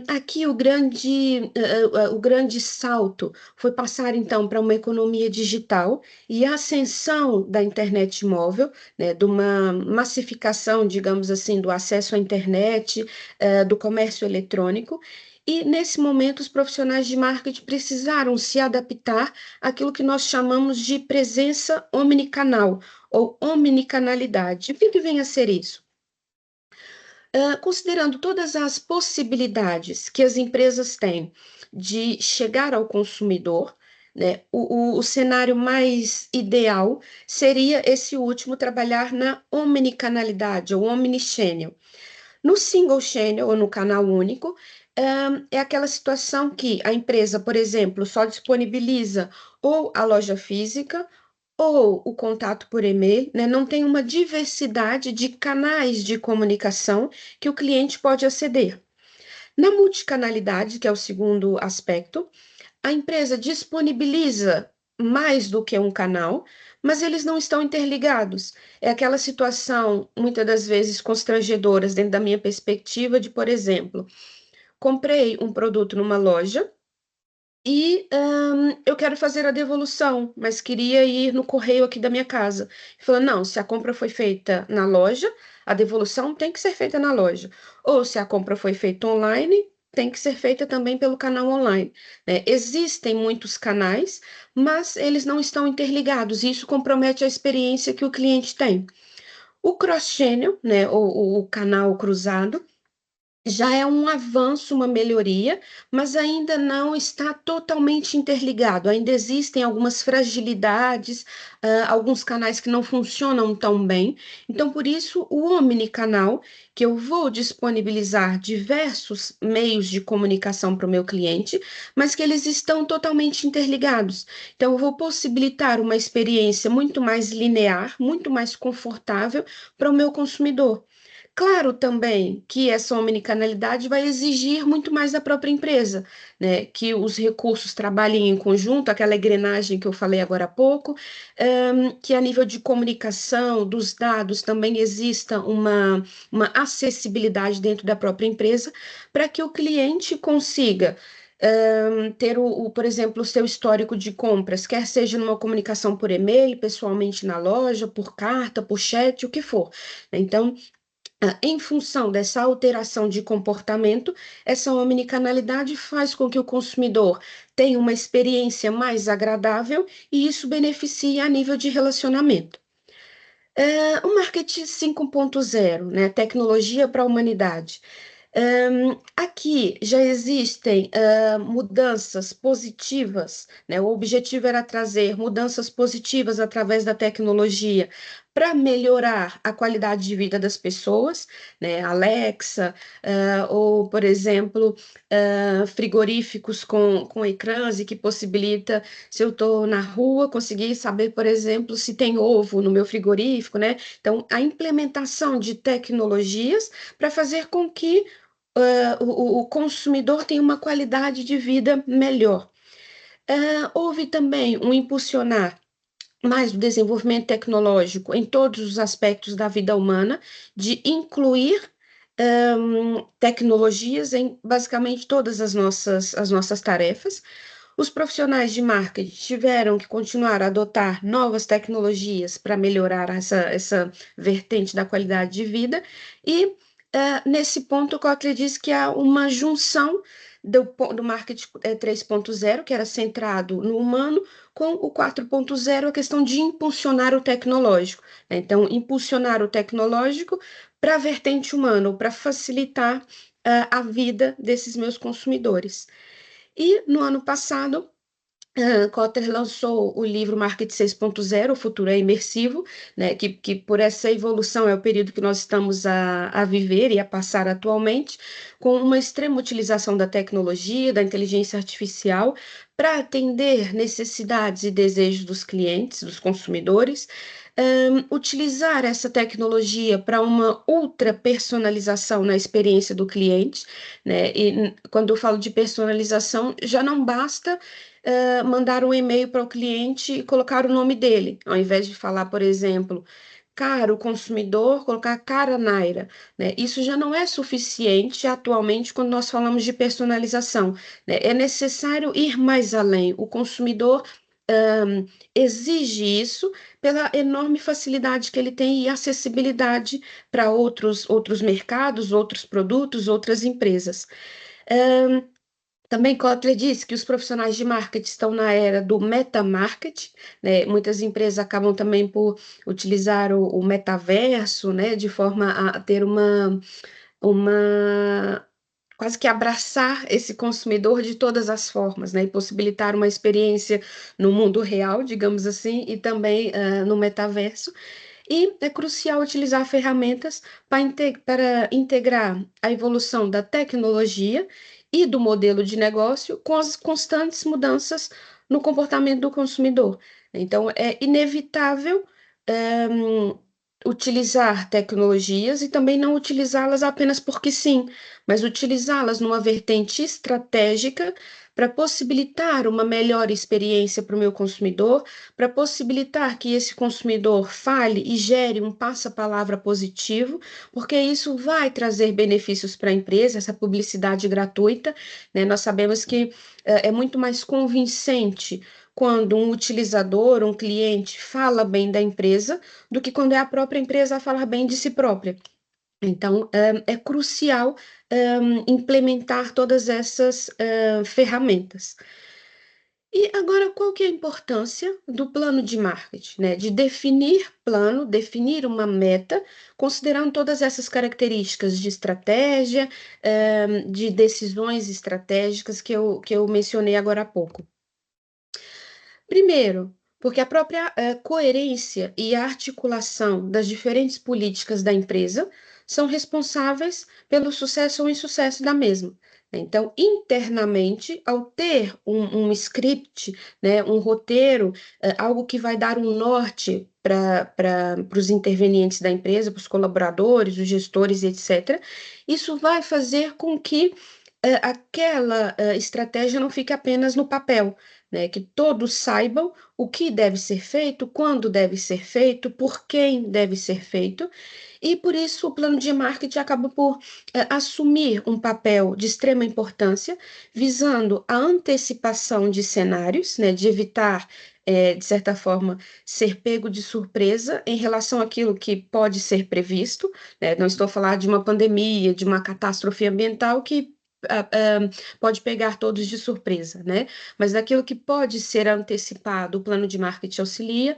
S2: aqui o grande salto foi passar então para uma economia digital e a ascensão da internet móvel, né, de uma massificação, digamos assim, do acesso à internet, do comércio eletrônico. E nesse momento, os profissionais de marketing precisaram se adaptar àquilo que nós chamamos de presença omnicanal ou omnicanalidade. O que vem a ser isso? Considerando todas as possibilidades que as empresas têm de chegar ao consumidor, né, o cenário mais ideal seria esse último, trabalhar na omnicanalidade ou omnichannel. No single channel ou no canal único, é aquela situação que a empresa, por exemplo, só disponibiliza ou a loja física ou o contato por e-mail, né? Não tem uma diversidade de canais de comunicação que o cliente pode aceder. Na multicanalidade, que é o segundo aspecto, a empresa disponibiliza mais do que um canal, mas eles não estão interligados. É aquela situação, muitas das vezes, constrangedoras, dentro da minha perspectiva, de, por exemplo, comprei um produto numa loja e eu quero fazer a devolução, mas queria ir no correio aqui da minha casa. Falou, não, se a compra foi feita na loja, a devolução tem que ser feita na loja. Ou se a compra foi feita online, tem que ser feita também pelo canal online, né? Existem muitos canais, mas eles não estão interligados, e isso compromete a experiência que o cliente tem. O cross-channel, né, o canal cruzado, já é um avanço, uma melhoria, mas ainda não está totalmente interligado. Ainda existem algumas fragilidades, alguns canais que não funcionam tão bem. Então, por isso, o omnicanal, que eu vou disponibilizar diversos meios de comunicação para o meu cliente, mas que eles estão totalmente interligados. Então, eu vou possibilitar uma experiência muito mais linear, muito mais confortável para o meu consumidor. Claro também que essa omnicanalidade vai exigir muito mais da própria empresa, né? Que os recursos trabalhem em conjunto, aquela engrenagem que eu falei agora há pouco, que a nível de comunicação dos dados também exista uma acessibilidade dentro da própria empresa, para que o cliente consiga ter, por exemplo, o seu histórico de compras, quer seja numa comunicação por e-mail, pessoalmente na loja, por carta, por chat, o que for. Então, em função dessa alteração de comportamento, essa omnicanalidade faz com que o consumidor tenha uma experiência mais agradável e isso beneficia a nível de relacionamento. O marketing 5.0, né, tecnologia para a humanidade. Aqui já existem mudanças positivas, né? O objetivo era trazer mudanças positivas através da tecnologia para melhorar a qualidade de vida das pessoas, né? Alexa, ou, por exemplo, frigoríficos com ecrãs e que possibilita, se eu estou na rua, conseguir saber, por exemplo, se tem ovo no meu frigorífico, né? Então, a implementação de tecnologias para fazer com que o consumidor tem uma qualidade de vida melhor. Houve também um impulsionar mais do desenvolvimento tecnológico em todos os aspectos da vida humana, de incluir tecnologias em basicamente todas as nossas tarefas. Os profissionais de marketing tiveram que continuar a adotar novas tecnologias para melhorar essa vertente da qualidade de vida, e nesse ponto, o Kotler diz que há uma junção do marketing 3.0, que era centrado no humano, com o 4.0, a questão de impulsionar o tecnológico, né? Então, impulsionar o tecnológico para a vertente humana, ou para facilitar a vida desses meus consumidores. E no ano passado, Kotler lançou o livro Marketing 6.0, O Futuro é Imersivo, né, que por essa evolução é o período que nós estamos a viver e a passar atualmente, com uma extrema utilização da tecnologia, da inteligência artificial, para atender necessidades e desejos dos clientes, dos consumidores, utilizar essa tecnologia para uma ultra personalização na experiência do cliente, né? E quando eu falo de personalização, já não basta mandar um e-mail para o cliente e colocar o nome dele, ao invés de falar, por exemplo, caro consumidor, colocar cara Naira, né? Isso já não é suficiente atualmente quando nós falamos de personalização, né? É necessário ir mais além. O consumidor exige isso pela enorme facilidade que ele tem e acessibilidade para outros mercados, outros produtos, outras empresas. Também Kotler disse que os profissionais de marketing estão na era do metamarketing, né? Muitas empresas acabam também por utilizar o metaverso, né? De forma a ter uma quase que abraçar esse consumidor de todas as formas, né? E possibilitar uma experiência no mundo real, digamos assim, e também no metaverso. E é crucial utilizar ferramentas para integrar a evolução da tecnologia e do modelo de negócio com as constantes mudanças no comportamento do consumidor. Então, é inevitável utilizar tecnologias e também não utilizá-las apenas porque sim, mas utilizá-las numa vertente estratégica para possibilitar uma melhor experiência para o meu consumidor, para possibilitar que esse consumidor fale e gere um passa-palavra positivo, porque isso vai trazer benefícios para a empresa, essa publicidade gratuita, né? Nós sabemos que é muito mais convincente quando um utilizador, um cliente, fala bem da empresa, do que quando é a própria empresa a falar bem de si própria. Então, é crucial implementar todas essas ferramentas. E agora, qual que é a importância do plano de marketing, né? De definir plano, definir uma meta, considerando todas essas características de estratégia, de decisões estratégicas que eu mencionei agora há pouco. Primeiro, porque a própria coerência e a articulação das diferentes políticas da empresa são responsáveis pelo sucesso ou insucesso da mesma. Então, internamente, ao ter um script, né, um roteiro, algo que vai dar um norte para os intervenientes da empresa, para os colaboradores, os gestores, etc., isso vai fazer com que aquela estratégia não fique apenas no papel, né, que todos saibam o que deve ser feito, quando deve ser feito, por quem deve ser feito, e por isso o plano de marketing acaba por assumir um papel de extrema importância, visando a antecipação de cenários, né, de evitar, de certa forma, ser pego de surpresa em relação àquilo que pode ser previsto, né? Não estou a falar de uma pandemia, de uma catástrofe ambiental que ah, ah, pode pegar todos de surpresa, né? Mas daquilo que pode ser antecipado, o plano de marketing auxilia,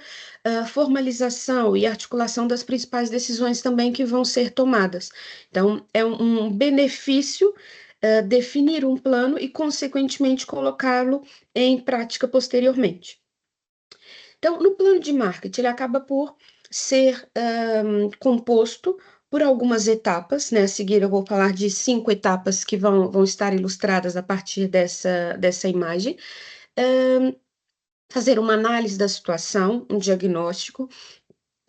S2: formalização e articulação das principais decisões também que vão ser tomadas. Então, é um benefício definir um plano e, consequentemente, colocá-lo em prática posteriormente. Então, no plano de marketing, ele acaba por ser composto por algumas etapas, né? A seguir, eu vou falar de 5 etapas que vão estar ilustradas a partir dessa imagem. Fazer uma análise da situação, um diagnóstico,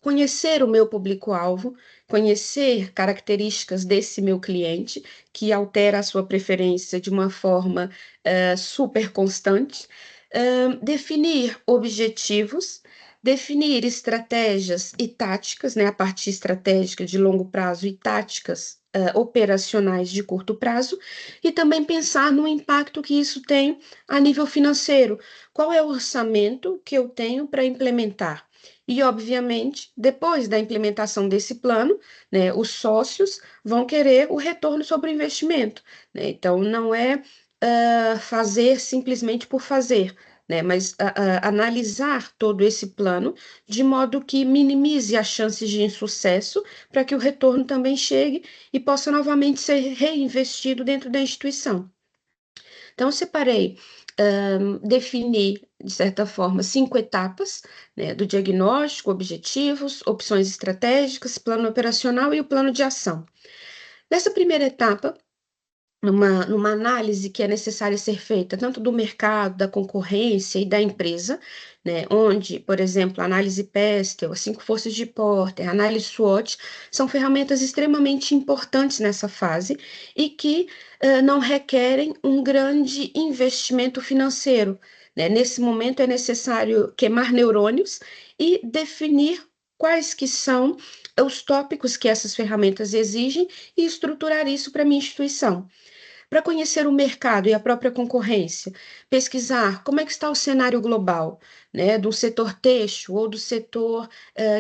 S2: conhecer o meu público-alvo, conhecer características desse meu cliente, que altera a sua preferência de uma forma super constante, definir objetivos, definir estratégias e táticas, né, a parte estratégica de longo prazo e táticas operacionais de curto prazo, e também pensar no impacto que isso tem a nível financeiro. Qual é o orçamento que eu tenho para implementar? E, obviamente, depois da implementação desse plano, né, os sócios vão querer o retorno sobre o investimento, né? Então, não é fazer simplesmente por fazer, né, mas analisar todo esse plano de modo que minimize as chances de insucesso para que o retorno também chegue e possa novamente ser reinvestido dentro da instituição. Então, eu separei, defini, de certa forma, 5 etapas, né, do diagnóstico, objetivos, opções estratégicas, plano operacional e o plano de ação. Nessa primeira etapa, numa análise que é necessária ser feita, tanto do mercado, da concorrência e da empresa, né, onde, por exemplo, a análise Pestel, as 5 forças de Porter, a análise SWOT, são ferramentas extremamente importantes nessa fase e que não requerem um grande investimento financeiro, né? Nesse momento é necessário queimar neurônios e definir quais que são os tópicos que essas ferramentas exigem e estruturar isso para a minha instituição. Para conhecer o mercado e a própria concorrência, pesquisar como é que está o cenário global, né, do setor têxtil ou do setor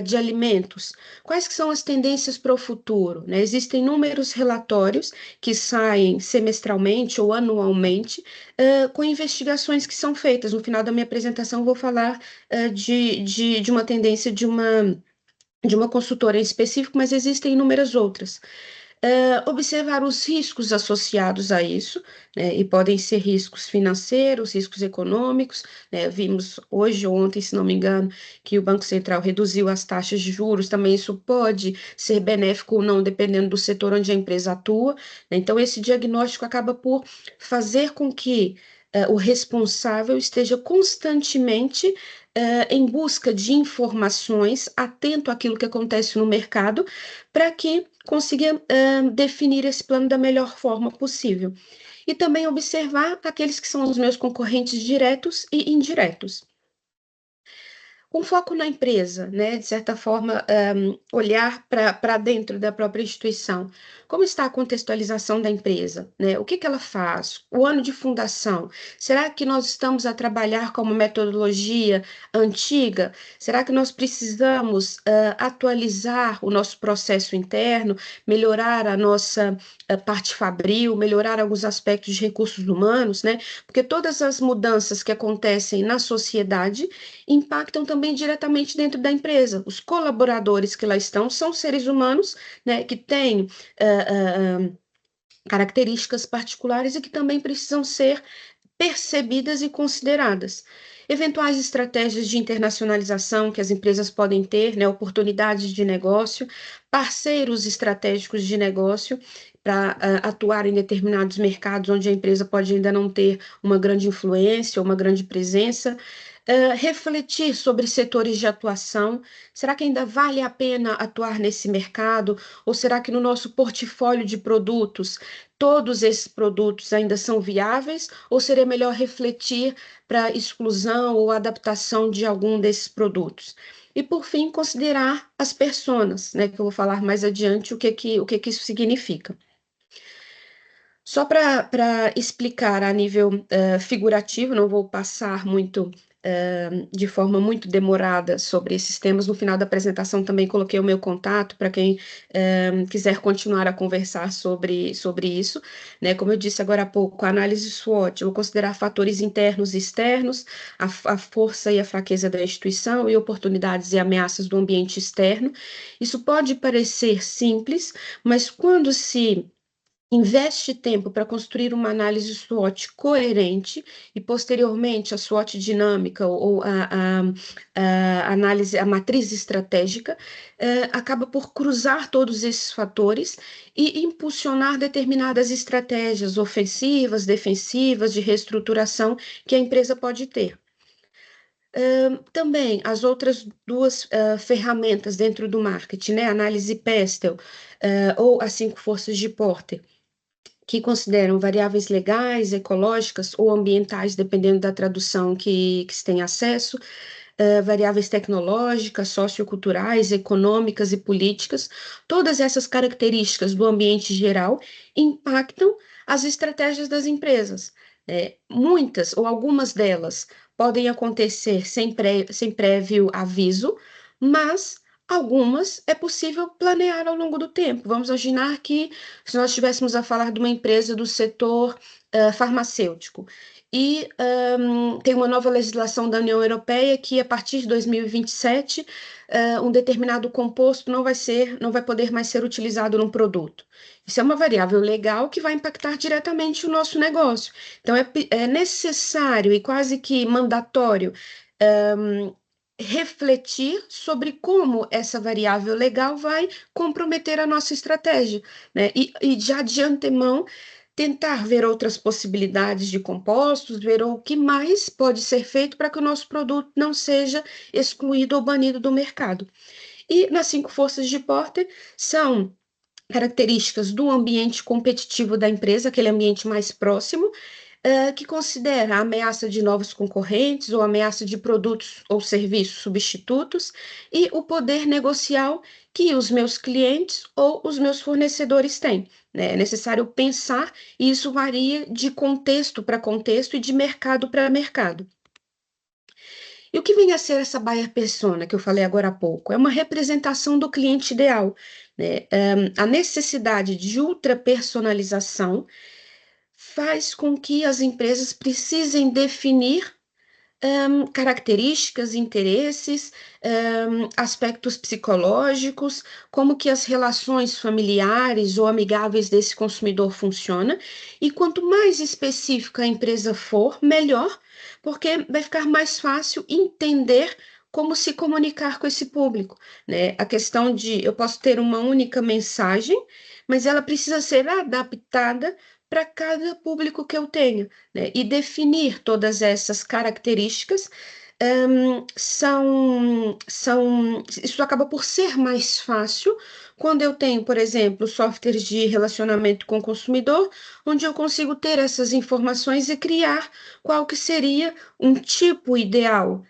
S2: de alimentos, quais que são as tendências para o futuro, né? Existem inúmeros relatórios que saem semestralmente ou anualmente com investigações que são feitas. No final da minha apresentação, vou falar de uma tendência de uma consultora em específico, mas existem inúmeras outras. Observar os riscos associados a isso, né, e podem ser riscos financeiros, riscos econômicos, né, vimos hoje ou ontem, se não me engano, que o Banco Central reduziu as taxas de juros, também isso pode ser benéfico ou não, dependendo do setor onde a empresa atua, né. Então, esse diagnóstico acaba por fazer com que o responsável esteja constantemente em busca de informações, atento àquilo que acontece no mercado, para que consiga definir esse plano da melhor forma possível. E também observar aqueles que são os meus concorrentes diretos e indiretos. Com foco na empresa, né, de certa forma, olhar para dentro da própria instituição. Como está a contextualização da empresa, né? O que que ela faz? O ano de fundação. Será que nós estamos a trabalhar com uma metodologia antiga? Será que nós precisamos atualizar o nosso processo interno, melhorar a nossa parte fabril, melhorar alguns aspectos de recursos humanos, né? Porque todas as mudanças que acontecem na sociedade impactam também diretamente dentro da empresa. Os colaboradores que lá estão são seres humanos, né, que têm características particulares e que também precisam ser percebidas e consideradas. Eventuais estratégias de internacionalização que as empresas podem ter, né, oportunidades de negócio, parceiros estratégicos de negócio, para atuar em determinados mercados onde a empresa pode ainda não ter uma grande influência ou uma grande presença. Refletir sobre setores de atuação. Será que ainda vale a pena atuar nesse mercado? Ou será que no nosso portfólio de produtos, todos esses produtos ainda são viáveis? Ou seria melhor refletir para exclusão ou adaptação de algum desses produtos? E, por fim, considerar as personas, né, que eu vou falar mais adiante o que isso significa. Só para explicar a nível figurativo, não vou passar muito de forma muito demorada sobre esses temas. No final da apresentação também coloquei o meu contato para quem quiser continuar a conversar sobre isso. Né? Como eu disse agora há pouco, a análise SWOT, eu vou considerar fatores internos e externos, a força e a fraqueza da instituição e oportunidades e ameaças do ambiente externo. Isso pode parecer simples, mas quando se investe tempo para construir uma análise SWOT coerente e, posteriormente, a SWOT dinâmica ou a análise, a matriz estratégica, acaba por cruzar todos esses fatores e impulsionar determinadas estratégias ofensivas, defensivas, de reestruturação que a empresa pode ter. Também as outras duas ferramentas dentro do marketing, né? Análise Pestel ou as 5 forças de Porter, que consideram variáveis legais, ecológicas ou ambientais, dependendo da tradução que se tem acesso, variáveis tecnológicas, socioculturais, econômicas e políticas. Todas essas características do ambiente geral impactam as estratégias das empresas. Muitas ou algumas delas podem acontecer sem prévio aviso, mas algumas é possível planear ao longo do tempo. Vamos imaginar que, se nós estivéssemos a falar de uma empresa do setor farmacêutico, e tem uma nova legislação da União Europeia que, a partir de 2027, um determinado composto não vai poder mais ser utilizado num produto. Isso é uma variável legal que vai impactar diretamente o nosso negócio. Então, é necessário e quase que mandatório refletir sobre como essa variável legal vai comprometer a nossa estratégia, né? E já de antemão tentar ver outras possibilidades de compostos, ver o que mais pode ser feito para que o nosso produto não seja excluído ou banido do mercado. E nas 5 forças de Porter são características do ambiente competitivo da empresa, aquele ambiente mais próximo, que considera a ameaça de novos concorrentes ou ameaça de produtos ou serviços substitutos e o poder negocial que os meus clientes ou os meus fornecedores têm. Né? É necessário pensar, e isso varia de contexto para contexto e de mercado para mercado. E o que vem a ser essa buyer persona que eu falei agora há pouco? É uma representação do cliente ideal, né? A necessidade de ultrapersonalização faz com que as empresas precisem definir características, interesses, aspectos psicológicos, como que as relações familiares ou amigáveis desse consumidor funcionam, e quanto mais específica a empresa for, melhor, porque vai ficar mais fácil entender como se comunicar com esse público, né? A questão de eu posso ter uma única mensagem, mas ela precisa ser adaptada para cada público que eu tenho, né? E definir todas essas características isso acaba por ser mais fácil quando eu tenho, por exemplo, softwares de relacionamento com o consumidor, onde eu consigo ter essas informações e criar qual que seria um tipo ideal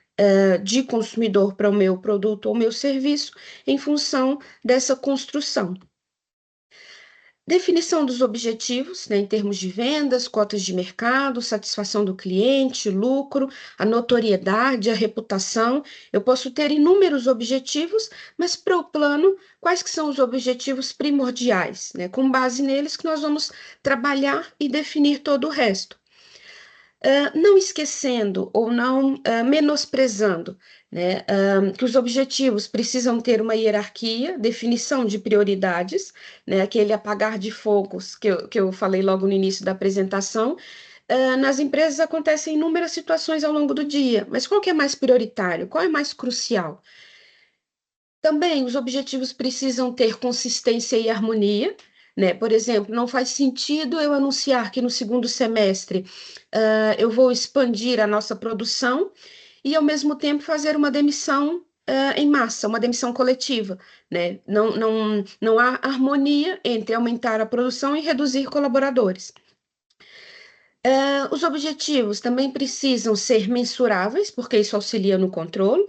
S2: de consumidor para o meu produto ou meu serviço em função dessa construção. Definição dos objetivos, né, em termos de vendas, cotas de mercado, satisfação do cliente, lucro, a notoriedade, a reputação. Eu posso ter inúmeros objetivos, mas para o plano, quais que são os objetivos primordiais? Né? Com base neles que nós vamos trabalhar e definir todo o resto. Não esquecendo ou não menosprezando, né, que os objetivos precisam ter uma hierarquia, definição de prioridades, né, aquele apagar de fogos que eu falei logo no início da apresentação. Nas empresas acontecem inúmeras situações ao longo do dia, mas qual que é mais prioritário? Qual é mais crucial? Também os objetivos precisam ter consistência e harmonia, né? Por exemplo, não faz sentido eu anunciar que no segundo semestre eu vou expandir a nossa produção e, ao mesmo tempo, fazer uma demissão em massa, uma demissão coletiva, né? Não há harmonia entre aumentar a produção e reduzir colaboradores. Os objetivos também precisam ser mensuráveis, porque isso auxilia no controle,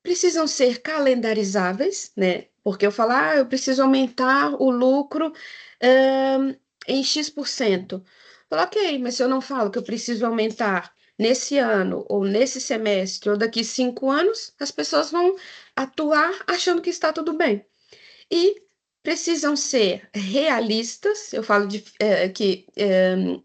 S2: precisam ser calendarizáveis, né? Porque eu falo, eu preciso aumentar o lucro em X%. Falo, ok, mas se eu não falo que eu preciso aumentar nesse ano, ou nesse semestre, ou daqui 5 anos, as pessoas vão atuar achando que está tudo bem. E precisam ser realistas, eu falo que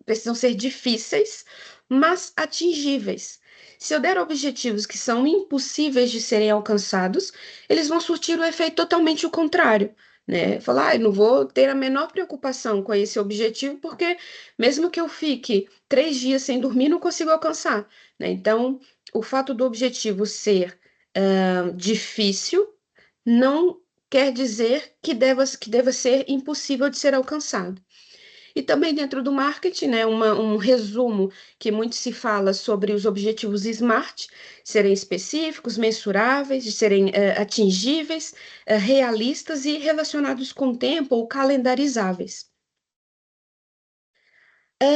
S2: precisam ser difíceis, mas atingíveis. Se eu der objetivos que são impossíveis de serem alcançados, eles vão surtir o efeito totalmente o contrário, né? Falar, eu não vou ter a menor preocupação com esse objetivo, porque mesmo que eu fique 3 dias sem dormir, não consigo alcançar, né? Então, o fato do objetivo ser difícil não quer dizer que deva ser impossível de ser alcançado. E também dentro do marketing, né, um resumo que muito se fala sobre os objetivos SMART, serem específicos, mensuráveis, de serem atingíveis, realistas e relacionados com o tempo ou calendarizáveis.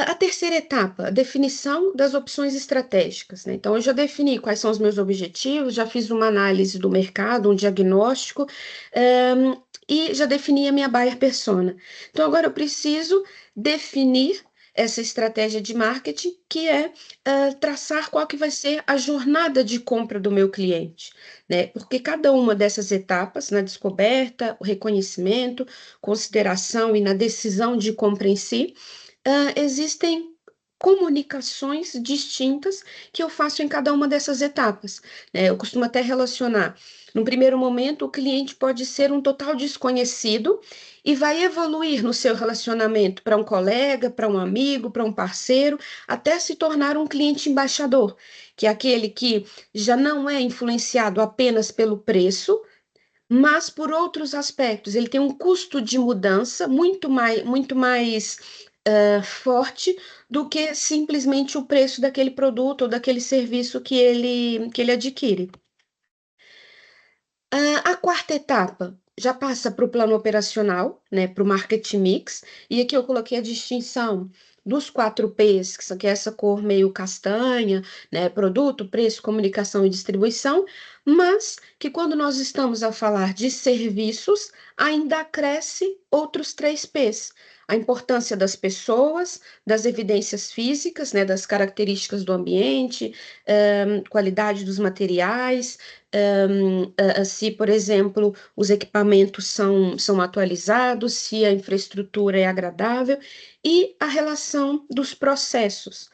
S2: A terceira etapa, a definição das opções estratégicas, né? Então, eu já defini quais são os meus objetivos, já fiz uma análise do mercado, um diagnóstico, e já defini a minha buyer persona. Então, agora eu preciso definir essa estratégia de marketing, que é traçar qual que vai ser a jornada de compra do meu cliente, né? Porque cada uma dessas etapas, na descoberta, o reconhecimento, consideração e na decisão de compra em si, existem comunicações distintas que eu faço em cada uma dessas etapas, né? Eu costumo até relacionar. No primeiro momento, o cliente pode ser um total desconhecido e vai evoluir no seu relacionamento para um colega, para um amigo, para um parceiro, até se tornar um cliente embaixador, que é aquele que já não é influenciado apenas pelo preço, mas por outros aspectos. Ele tem um custo de mudança muito mais forte do que simplesmente o preço daquele produto ou daquele serviço que ele adquire. A quarta etapa já passa para o plano operacional, né, para o marketing mix, e aqui eu coloquei a distinção dos 4 P's, que é essa cor meio castanha, né, produto, preço, comunicação e distribuição, mas que quando nós estamos a falar de serviços, ainda acresce outros 3 P's. A importância das pessoas, das evidências físicas, né, das características do ambiente, qualidade dos materiais, se, por exemplo, os equipamentos são atualizados, se a infraestrutura é agradável e a relação dos processos.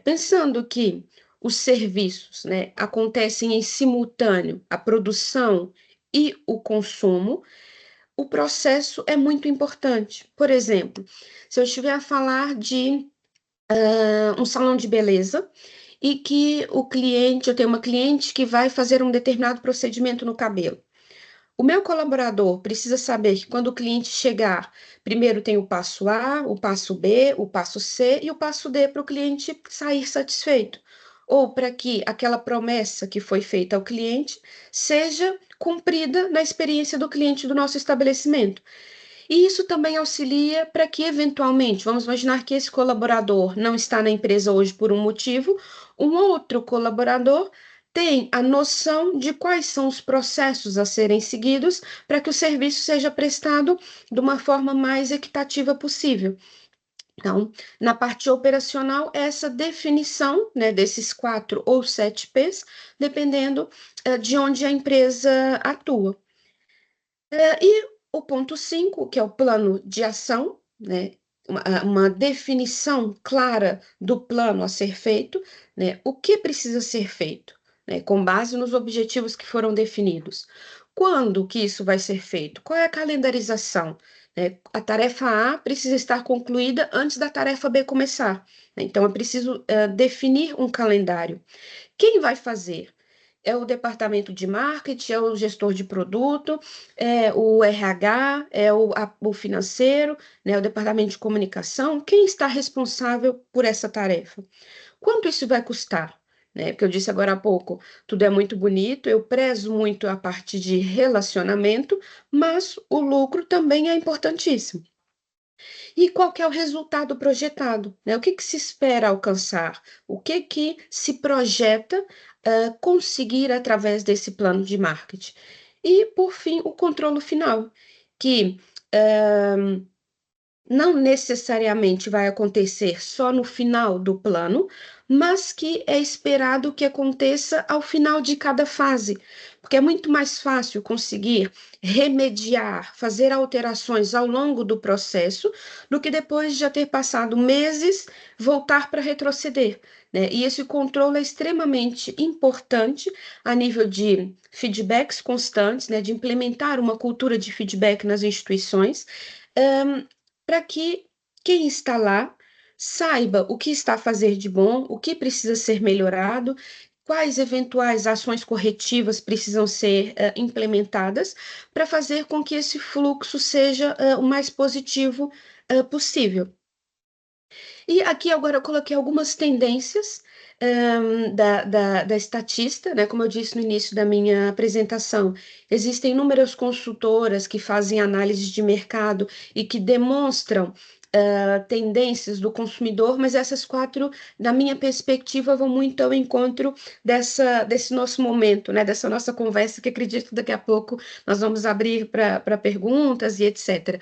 S2: Pensando que os serviços, né, acontecem em simultâneo, a produção e o consumo, o processo é muito importante. Por exemplo, se eu estiver a falar de um salão de beleza e que eu tenho uma cliente que vai fazer um determinado procedimento no cabelo. O meu colaborador precisa saber que quando o cliente chegar, primeiro tem o passo A, o passo B, o passo C e o passo D para o cliente sair satisfeito. Ou para que aquela promessa que foi feita ao cliente seja cumprida na experiência do cliente do nosso estabelecimento. E isso também auxilia para que, eventualmente, vamos imaginar que esse colaborador não está na empresa hoje por um motivo, um outro colaborador tem a noção de quais são os processos a serem seguidos para que o serviço seja prestado de uma forma mais equitativa possível. Então, na parte operacional, essa definição, né, desses 4 ou 7 P's, dependendo de onde a empresa atua. E o ponto 5, que é o plano de ação, né? Uma definição clara do plano a ser feito, né? O que precisa ser feito, né? Com base nos objetivos que foram definidos. Quando que isso vai ser feito? Qual é a calendarização? Né? A tarefa A precisa estar concluída antes da tarefa B começar, né? Então, é preciso definir um calendário. Quem vai fazer? é o departamento de marketing, é o gestor de produto, é o RH, é o financeiro, né, o departamento de comunicação. Quem está responsável por essa tarefa? Quanto isso vai custar? Né? Porque eu disse agora há pouco, tudo é muito bonito, eu prezo muito a parte de relacionamento, mas o lucro também é importantíssimo. E qual que é o resultado projetado, né? O que que se espera alcançar? O que que se projeta conseguir através desse plano de marketing? E, por fim, o controle final, que não necessariamente vai acontecer só no final do plano, mas que é esperado que aconteça ao final de cada fase, porque é muito mais fácil conseguir remediar, fazer alterações ao longo do processo, do que depois de já ter passado meses, voltar para retroceder, né? E esse controle é extremamente importante a nível de feedbacks constantes, né? De implementar uma cultura de feedback nas instituições, para que quem está lá saiba o que está a fazer de bom, o que precisa ser melhorado, quais eventuais ações corretivas precisam ser implementadas para fazer com que esse fluxo seja o mais positivo possível. E aqui agora eu coloquei algumas tendências da estatista, né? Como eu disse no início da minha apresentação, existem inúmeras consultoras que fazem análise de mercado e que demonstram tendências do consumidor, mas essas quatro, na minha perspectiva, vão muito ao encontro desse nosso momento, né? Dessa nossa conversa, que acredito que daqui a pouco nós vamos abrir para perguntas e etc.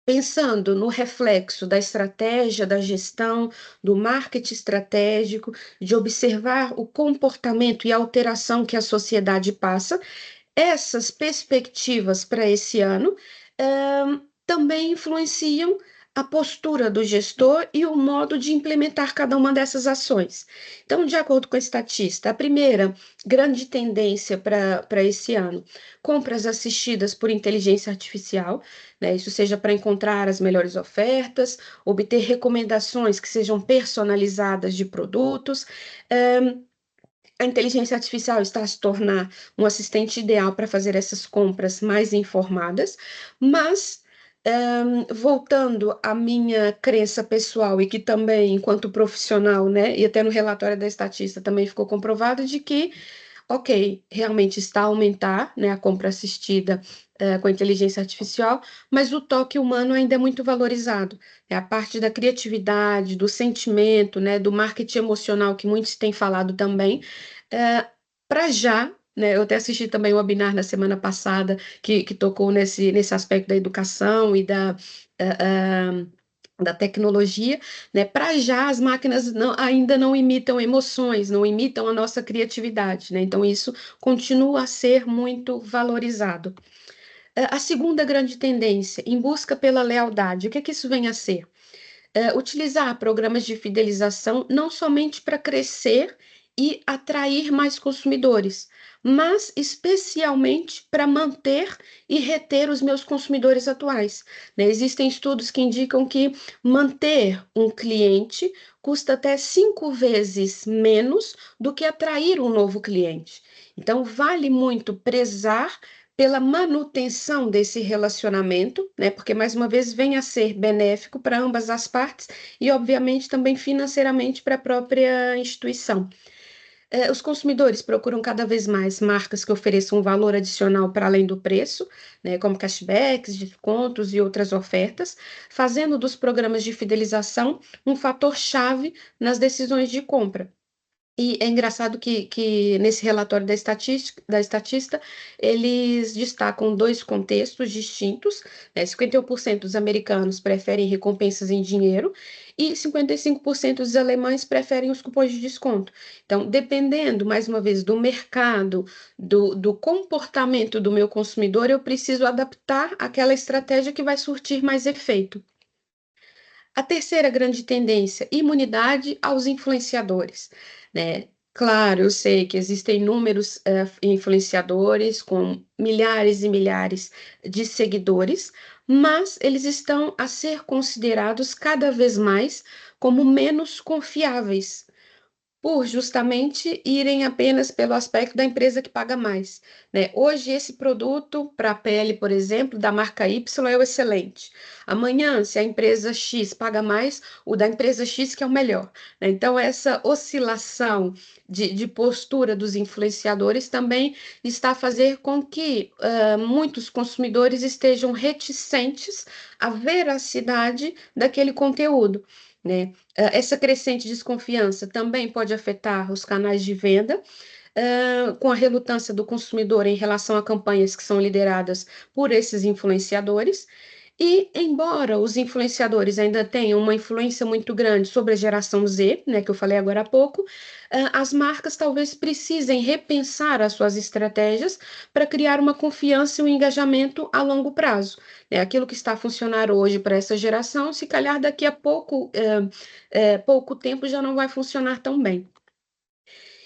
S2: Pensando no reflexo da estratégia, da gestão, do marketing estratégico, de observar o comportamento e a alteração que a sociedade passa, essas perspectivas para esse ano também influenciam a postura do gestor e o modo de implementar cada uma dessas ações. Então, de acordo com a estatista, a primeira grande tendência para esse ano, compras assistidas por inteligência artificial, né? Isso seja para encontrar as melhores ofertas, obter recomendações que sejam personalizadas de produtos. A inteligência artificial está a se tornar um assistente ideal para fazer essas compras mais informadas, mas voltando à minha crença pessoal e que também, enquanto profissional, né, e até no relatório da estatista também ficou comprovado de que, ok, realmente está a aumentar, né, a compra assistida com a inteligência artificial, mas o toque humano ainda é muito valorizado. É a parte da criatividade, do sentimento, né, do marketing emocional que muitos têm falado também. Para já, né, eu até assisti também o webinar na semana passada que tocou nesse aspecto da educação e da tecnologia, né? Para já as máquinas ainda não imitam emoções, não imitam a nossa criatividade, né? Então isso continua a ser muito valorizado. A segunda grande tendência, em busca pela lealdade, o que é que isso vem a ser? Utilizar programas de fidelização não somente para crescer e atrair mais consumidores, mas especialmente para manter e reter os meus consumidores atuais, né? Existem estudos que indicam que manter um cliente custa até 5 vezes menos do que atrair um novo cliente. Então, vale muito prezar pela manutenção desse relacionamento, né? Porque mais uma vez vem a ser benéfico para ambas as partes e, obviamente, também financeiramente para a própria instituição. Os consumidores procuram cada vez mais marcas que ofereçam um valor adicional para além do preço, né? Como cashbacks, descontos e outras ofertas, fazendo dos programas de fidelização um fator chave nas decisões de compra. E é engraçado que nesse relatório da estatista, eles destacam dois contextos distintos, né? 51% dos americanos preferem recompensas em dinheiro e 55% dos alemães preferem os cupons de desconto. Então, dependendo, mais uma vez, do mercado, do comportamento do meu consumidor, eu preciso adaptar aquela estratégia que vai surtir mais efeito. A terceira grande tendência, imunidade aos influenciadores, né? Claro, eu sei que existem inúmeros influenciadores com milhares e milhares de seguidores, mas eles estão a ser considerados cada vez mais como menos confiáveis. por justamente irem apenas pelo aspecto da empresa que paga mais, né? Hoje, esse produto para a pele, por exemplo, da marca Y é o excelente. Amanhã, se a empresa X paga mais, o da empresa X que é o melhor, né? Então, essa oscilação de postura dos influenciadores também está a fazer com que muitos consumidores estejam reticentes à veracidade daquele conteúdo, né? Essa crescente desconfiança também pode afetar os canais de venda, com a relutância do consumidor em relação a campanhas que são lideradas por esses influenciadores. E, embora os influenciadores ainda tenham uma influência muito grande sobre a geração Z, né, que eu falei agora há pouco, as marcas talvez precisem repensar as suas estratégias para criar uma confiança e um engajamento a longo prazo. Né? Aquilo que está a funcionar hoje para essa geração, se calhar daqui a pouco tempo já não vai funcionar tão bem.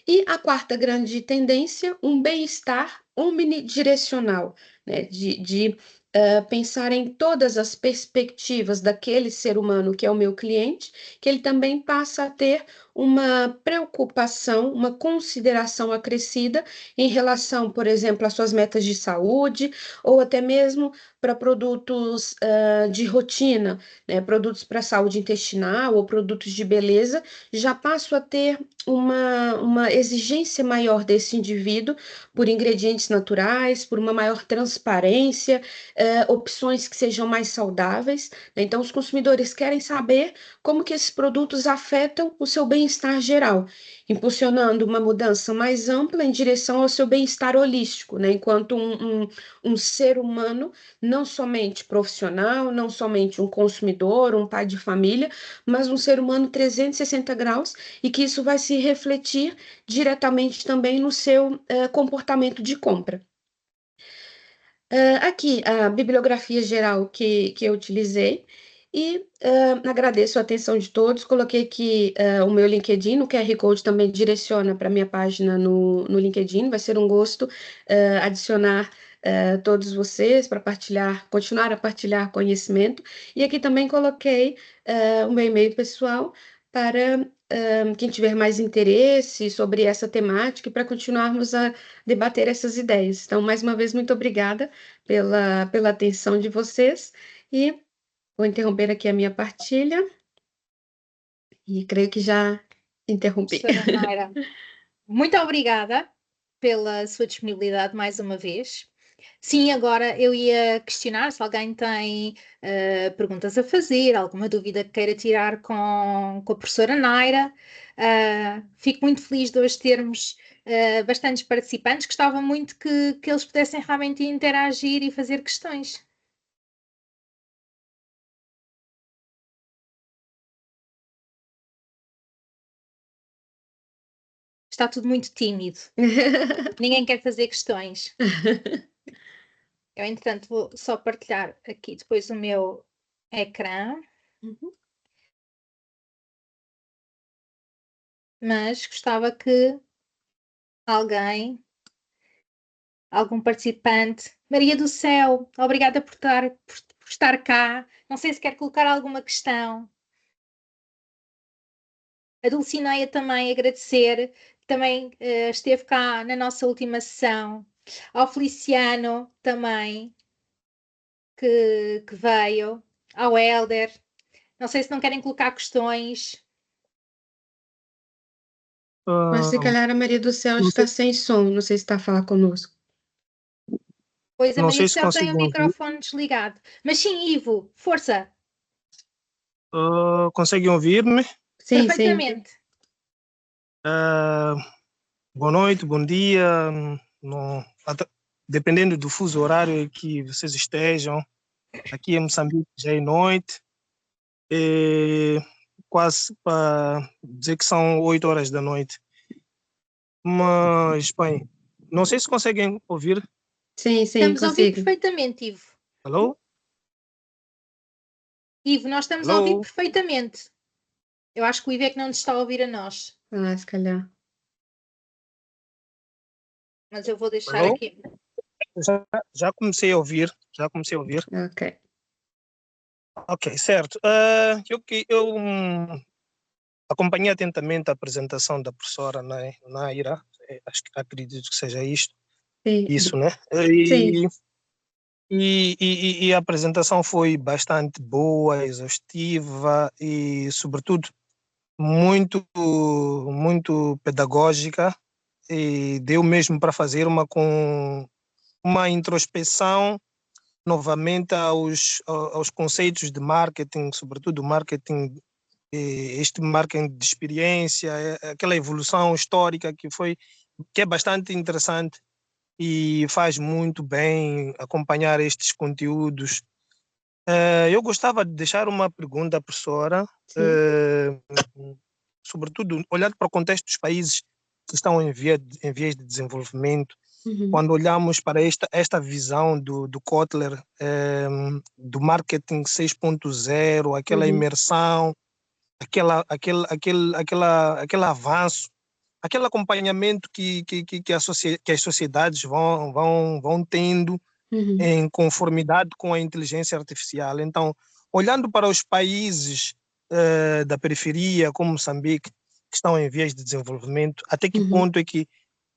S2: E a quarta grande tendência, um bem-estar omnidirecional, né? De pensar em todas as perspectivas daquele ser humano que é o meu cliente, que ele também passa a ter uma preocupação, uma consideração acrescida em relação, por exemplo, às suas metas de saúde, ou até mesmo para produtos de rotina, né? Produtos para saúde intestinal ou produtos de beleza, já passo a ter uma exigência maior desse indivíduo por ingredientes naturais, por uma maior transparência, opções que sejam mais saudáveis, né? Então, os consumidores querem saber como que esses produtos afetam o seu bem-estar geral, impulsionando uma mudança mais ampla em direção ao seu bem-estar holístico, né? Enquanto um ser humano, não somente profissional, não somente um consumidor, um pai de família, mas um ser humano 360 graus, e que isso vai se refletir diretamente também no seu comportamento de compra. Aqui, a bibliografia geral que eu utilizei, e agradeço a atenção de todos. Coloquei aqui o meu LinkedIn, o QR Code também direciona para a minha página no LinkedIn. Vai ser um gosto adicionar todos vocês para continuar a partilhar conhecimento. E aqui também coloquei o meu e-mail pessoal para quem tiver mais interesse sobre essa temática e para continuarmos a debater essas ideias. Então, mais uma vez, muito obrigada pela atenção de vocês, e vou interromper aqui a minha partilha, e creio que já interrompi.
S1: Professora Naira, muito obrigada pela sua disponibilidade mais uma vez. Sim, agora eu ia questionar se alguém tem perguntas a fazer, alguma dúvida que queira tirar com a professora Naira. Fico muito feliz de hoje termos bastantes participantes. Gostava muito que eles pudessem realmente interagir e fazer questões. Está tudo muito tímido. Ninguém quer fazer questões. Eu, entretanto, vou só partilhar aqui depois o meu ecrã.
S2: Uhum.
S1: Mas gostava que algum participante. Maria do Céu, obrigada por estar cá. Não sei se quer colocar alguma questão. A Dulcineia também agradecer, também esteve cá na nossa última sessão. Ao Feliciano também, que veio. Ao Helder. Não sei se não querem colocar questões.
S2: Mas se calhar a Maria do Céu está sem som, não sei se está a falar conosco.
S1: Pois a
S3: Não
S1: Maria
S3: sei
S1: do
S3: se
S1: Céu tem o
S3: consigo ouvir.
S1: microfone desligado. Mas sim, Ivo, força.
S3: Conseguem ouvir-me?
S2: Sim, sim.
S1: Perfeitamente.
S3: Boa noite, bom dia. Dependendo do fuso horário que vocês estejam. Aqui em Moçambique já é noite. Quase para dizer que são 8 horas da noite. Mas, bem, não sei se conseguem ouvir.
S2: Sim,
S1: Estamos a ouvir
S2: consigo.
S1: perfeitamente, Ivo.
S3: Alô?
S1: Ivo, nós estamos a
S3: Alô?
S1: ouvir perfeitamente. Eu acho que o Ivo é que não nos está a ouvir a nós.
S2: Se calhar.
S1: Mas eu vou deixar
S3: Alô?
S1: aqui.
S3: Já comecei a ouvir. Já comecei a ouvir.
S2: Ok.
S3: Ok, certo. Eu acompanhei atentamente a apresentação da professora Naira, acredito que seja
S2: Sim,
S3: isso, né?
S2: sim.
S3: E a apresentação foi bastante boa, exaustiva e, sobretudo, muito, muito pedagógica, e deu mesmo para fazer uma introspeção novamente aos conceitos de marketing, sobretudo marketing, este marketing de experiência, aquela evolução histórica que é bastante interessante e faz muito bem acompanhar estes conteúdos. Eu gostava de deixar uma pergunta à professora,
S2: Sim.
S3: sobretudo olhando para o contexto dos países que estão em vias de desenvolvimento.
S2: Uhum,
S3: Quando olhamos para esta visão do Kotler, do marketing 6.0, aquela
S2: uhum,
S3: imersão, aquele avanço, aquele acompanhamento que as sociedades vão tendo
S2: uhum,
S3: em conformidade com a inteligência artificial. Então, olhando para os países da periferia, como Moçambique, que estão em vias de desenvolvimento, até que
S2: uhum,
S3: ponto é que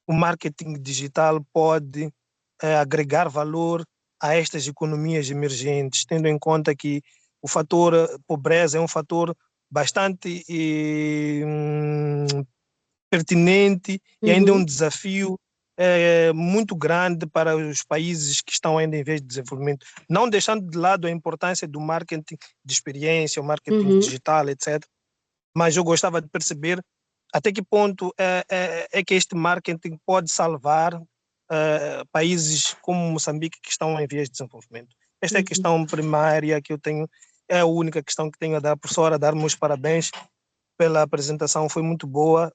S3: o marketing digital pode agregar valor a estas economias emergentes, tendo em conta que o fator pobreza é um fator bastante pertinente e ainda é um
S2: uhum,
S3: desafio muito grande para os países que estão ainda em vez de desenvolvimento, não deixando de lado a importância do marketing de experiência, o marketing
S2: uhum.
S3: digital, etc. Mas eu gostava de perceber até que ponto é que este marketing pode salvar países como Moçambique que estão em vias de desenvolvimento. Esta é a
S2: Uhum.
S3: questão primária que eu tenho, é a única questão que tenho a dar. Professora, dar meus parabéns pela apresentação, foi muito boa,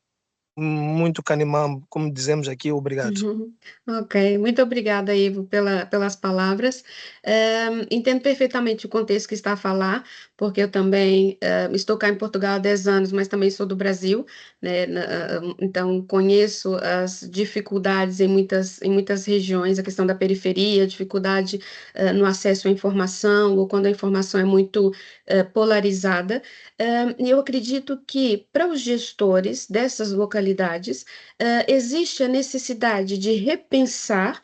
S3: muito canimambo, como dizemos aqui, obrigado.
S2: Uhum. Ok, muito obrigada, Ivo, pelas palavras. Entendo perfeitamente o contexto que está a falar, porque eu também estou cá em Portugal há 10 anos, mas também sou do Brasil, né? Então conheço as dificuldades em muitas regiões, a questão da periferia, dificuldade no acesso à informação, ou quando a informação é muito polarizada. E eu acredito que para os gestores dessas localidades, existe a necessidade de repensar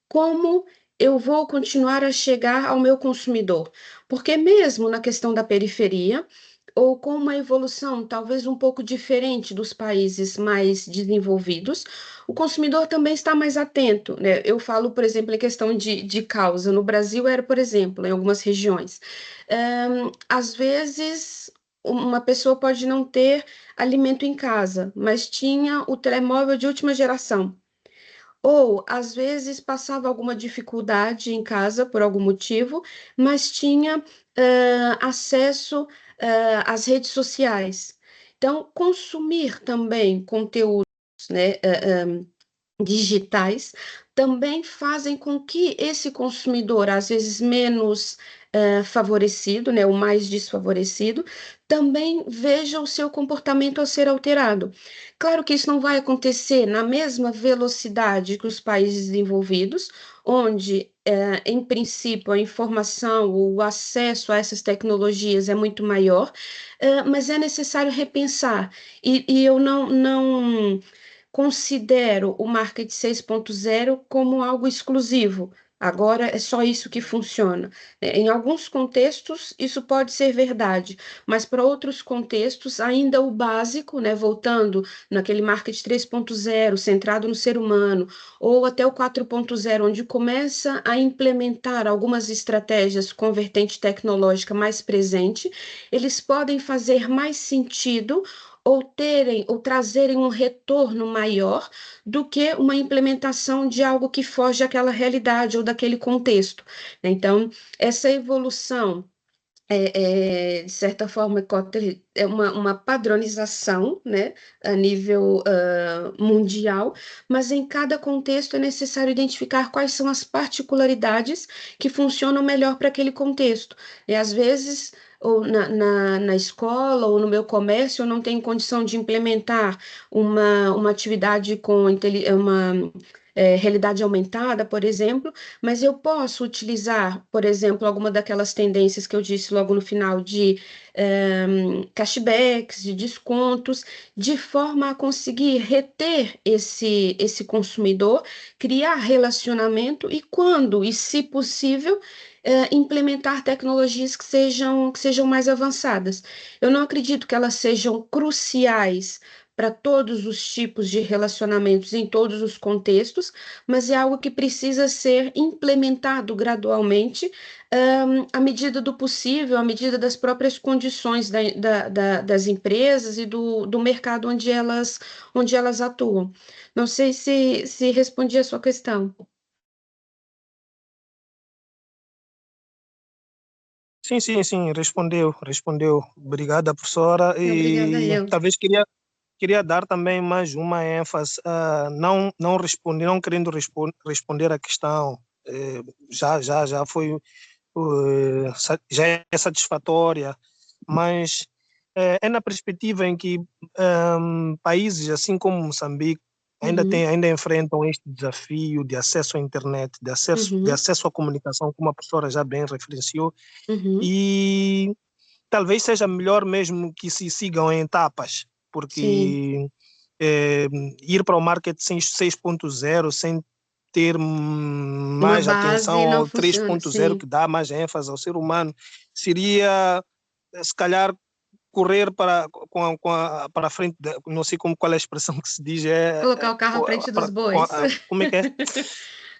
S2: como eu vou continuar a chegar ao meu consumidor, porque mesmo na questão da periferia, ou com uma evolução talvez um pouco diferente dos países mais desenvolvidos, o consumidor também está mais atento, né? Eu falo, por exemplo, em questão de causa. No Brasil era, por exemplo, em algumas regiões, às vezes uma pessoa pode não ter alimento em casa, mas tinha o telemóvel de última geração. Ou, às vezes, passava alguma dificuldade em casa por algum motivo, mas tinha acesso às redes sociais. Então, consumir também conteúdos, né, digitais também fazem com que esse consumidor, às vezes menos favorecido, né, o mais desfavorecido, também veja o seu comportamento a ser alterado. Claro que isso não vai acontecer na mesma velocidade que os países desenvolvidos, onde, em princípio, a informação, o acesso a essas tecnologias é muito maior, mas é necessário repensar. E eu não considero o marketing 6.0 como algo exclusivo. Agora é só isso que funciona. Em alguns contextos, isso pode ser verdade, mas para outros contextos, ainda o básico, né, voltando naquele marketing 3.0, centrado no ser humano, ou até o 4.0, onde começa a implementar algumas estratégias com vertente tecnológica mais presente, eles podem fazer mais sentido ou terem ou trazerem um retorno maior do que uma implementação de algo que foge àquela realidade ou daquele contexto. Então, essa evolução de certa forma, Kotlin é uma padronização, né, a nível mundial, mas em cada contexto é necessário identificar quais são as particularidades que funcionam melhor para aquele contexto. E às vezes ou na escola ou no meu comércio eu não tenho condição de implementar uma atividade com realidade aumentada, por exemplo, mas eu posso utilizar, por exemplo, alguma daquelas tendências que eu disse logo no final de cashbacks, de descontos, de forma a conseguir reter esse consumidor, criar relacionamento e quando, e se possível, implementar tecnologias que sejam mais avançadas. Eu não acredito que elas sejam cruciais para todos os tipos de relacionamentos em todos os contextos, mas é algo que precisa ser implementado gradualmente, à medida do possível, à medida das próprias condições das empresas e do mercado onde elas atuam. Não sei se respondi a sua questão.
S3: Sim, sim, sim, respondeu. Obrigada, professora.
S2: Obrigada,
S3: E
S2: eu.
S3: talvez queria dar também mais uma ênfase, não responder, não querendo responder a questão, já foi, já é satisfatória, mas é na perspectiva em que países assim como Moçambique
S2: Uhum,
S3: ainda enfrentam este desafio de acesso à internet, de
S2: uhum,
S3: acesso à comunicação, como a professora já bem referenciou,
S2: uhum.
S3: e talvez seja melhor mesmo que se sigam em etapas,
S2: Sim,
S3: porque eh, ir para o marketing 6.0 sem ter
S2: uma
S3: mais atenção
S2: base não
S3: ao
S2: funciona,
S3: 3.0
S2: sim.
S3: que dá mais ênfase ao ser humano, seria se calhar correr para a frente, não sei qual é a expressão que se diz,
S2: Colocar o carro à frente dos bois.
S3: como é que é?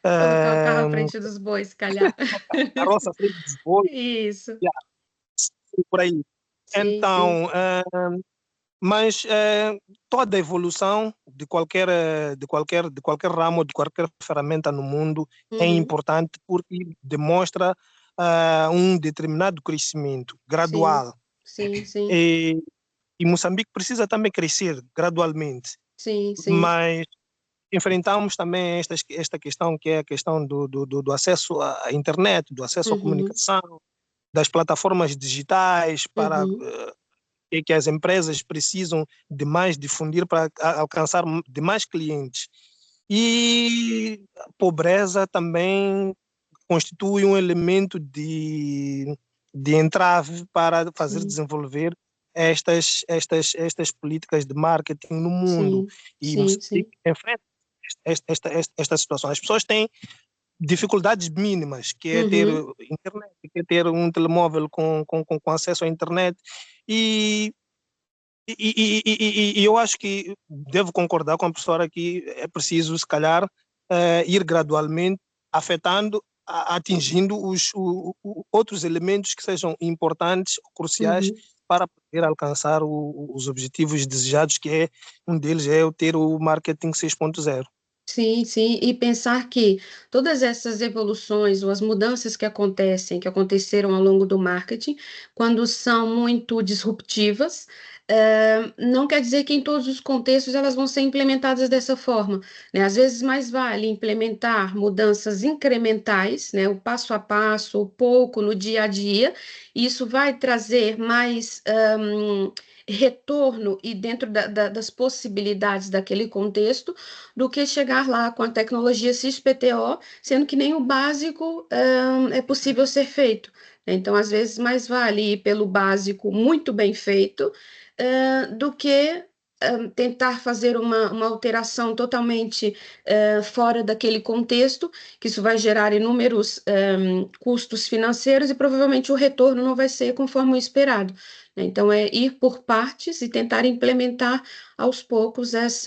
S2: Colocar o carro à
S3: Eh,
S2: frente dos bois, se calhar.
S3: Carroça à frente dos bois,
S2: Isso.
S3: yeah, por aí.
S2: Sim, sim.
S3: Então, mas toda a evolução de qualquer ramo, de qualquer ferramenta no mundo é
S2: Uhum.
S3: importante porque demonstra um determinado crescimento
S2: Sim,
S3: gradual.
S2: sim, sim.
S3: E, e Moçambique precisa também crescer gradualmente,
S2: Sim, sim.
S3: mas enfrentamos também esta questão que é a questão do acesso à internet, do acesso à
S2: Uhum,
S3: comunicação, das plataformas digitais para
S2: uhum.
S3: que as empresas precisam de mais difundir para alcançar de mais clientes. E a pobreza também constitui um elemento de entrave para fazer
S2: Sim,
S3: desenvolver estas políticas de marketing no mundo.
S2: sim,
S3: E
S2: sim,
S3: Moçambique
S2: sim.
S3: enfrenta esta situação. As pessoas têm dificuldades mínimas, que é ter
S2: Uhum.
S3: internet, que é ter um telemóvel com acesso à internet. E, e eu acho que devo concordar com a professora que é preciso, se calhar, ir gradualmente afetando, atingindo outros elementos que sejam importantes, cruciais,
S2: Uhum.
S3: para poder alcançar os objetivos desejados, que é um deles é eu ter o marketing 6.0.
S2: Sim, sim, e pensar que todas essas evoluções ou as mudanças que aconteceram ao longo do marketing, quando são muito disruptivas, não quer dizer que em todos os contextos elas vão ser implementadas dessa forma, né? Às vezes mais vale implementar mudanças incrementais, né? O passo a passo, o pouco no dia a dia, e isso vai trazer mais retorno e dentro das possibilidades daquele contexto do que chegar lá com a tecnologia XPTO, sendo que nem o básico é possível ser feito. Então, às vezes, mais vale ir pelo básico muito bem feito do que tentar fazer uma alteração totalmente fora daquele contexto, que isso vai gerar inúmeros custos financeiros e provavelmente o retorno não vai ser conforme o esperado. Então, é ir por partes e tentar implementar aos poucos essas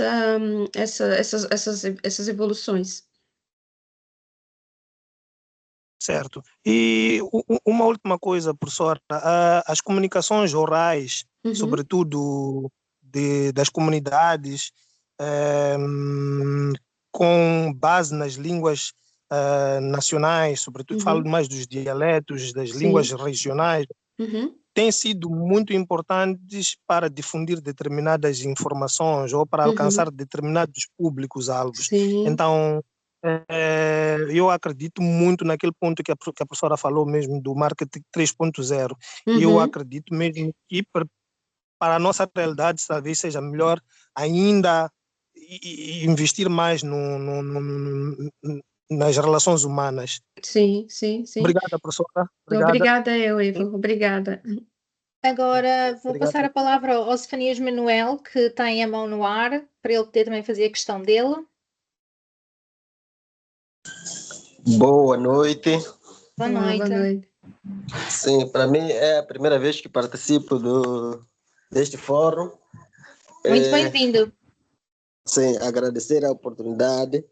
S2: evoluções.
S3: Certo. E uma última coisa, professora, as comunicações orais,
S2: Uhum,
S3: sobretudo das comunidades, com base nas línguas nacionais, sobretudo falo
S2: uhum,
S3: mais dos dialetos, das línguas
S2: sim,
S3: regionais,
S2: uhum,
S3: têm sido muito importantes para difundir determinadas informações ou para
S2: uhum,
S3: alcançar determinados públicos-alvos.
S2: sim,
S3: Então, Eu acredito muito naquele ponto que a professora falou mesmo do marketing 3.0. Eu
S2: Uhum.
S3: acredito mesmo que para a nossa realidade talvez seja melhor ainda investir mais nas relações humanas.
S2: Sim, sim, sim.
S3: Obrigada, professora. Obrigada.
S2: Obrigada eu, Ivo. Obrigada.
S1: Agora vou passar
S3: Obrigado.
S1: a palavra ao Zefanias Manuel, que tem a mão no ar, para ele poder também fazer a questão dele.
S4: Boa noite.
S1: Boa
S2: Olá, boa
S1: noite.
S2: noite.
S4: Sim, para mim é a primeira vez que participo deste fórum.
S1: Muito bem-vindo.
S4: Sim, agradecer a oportunidade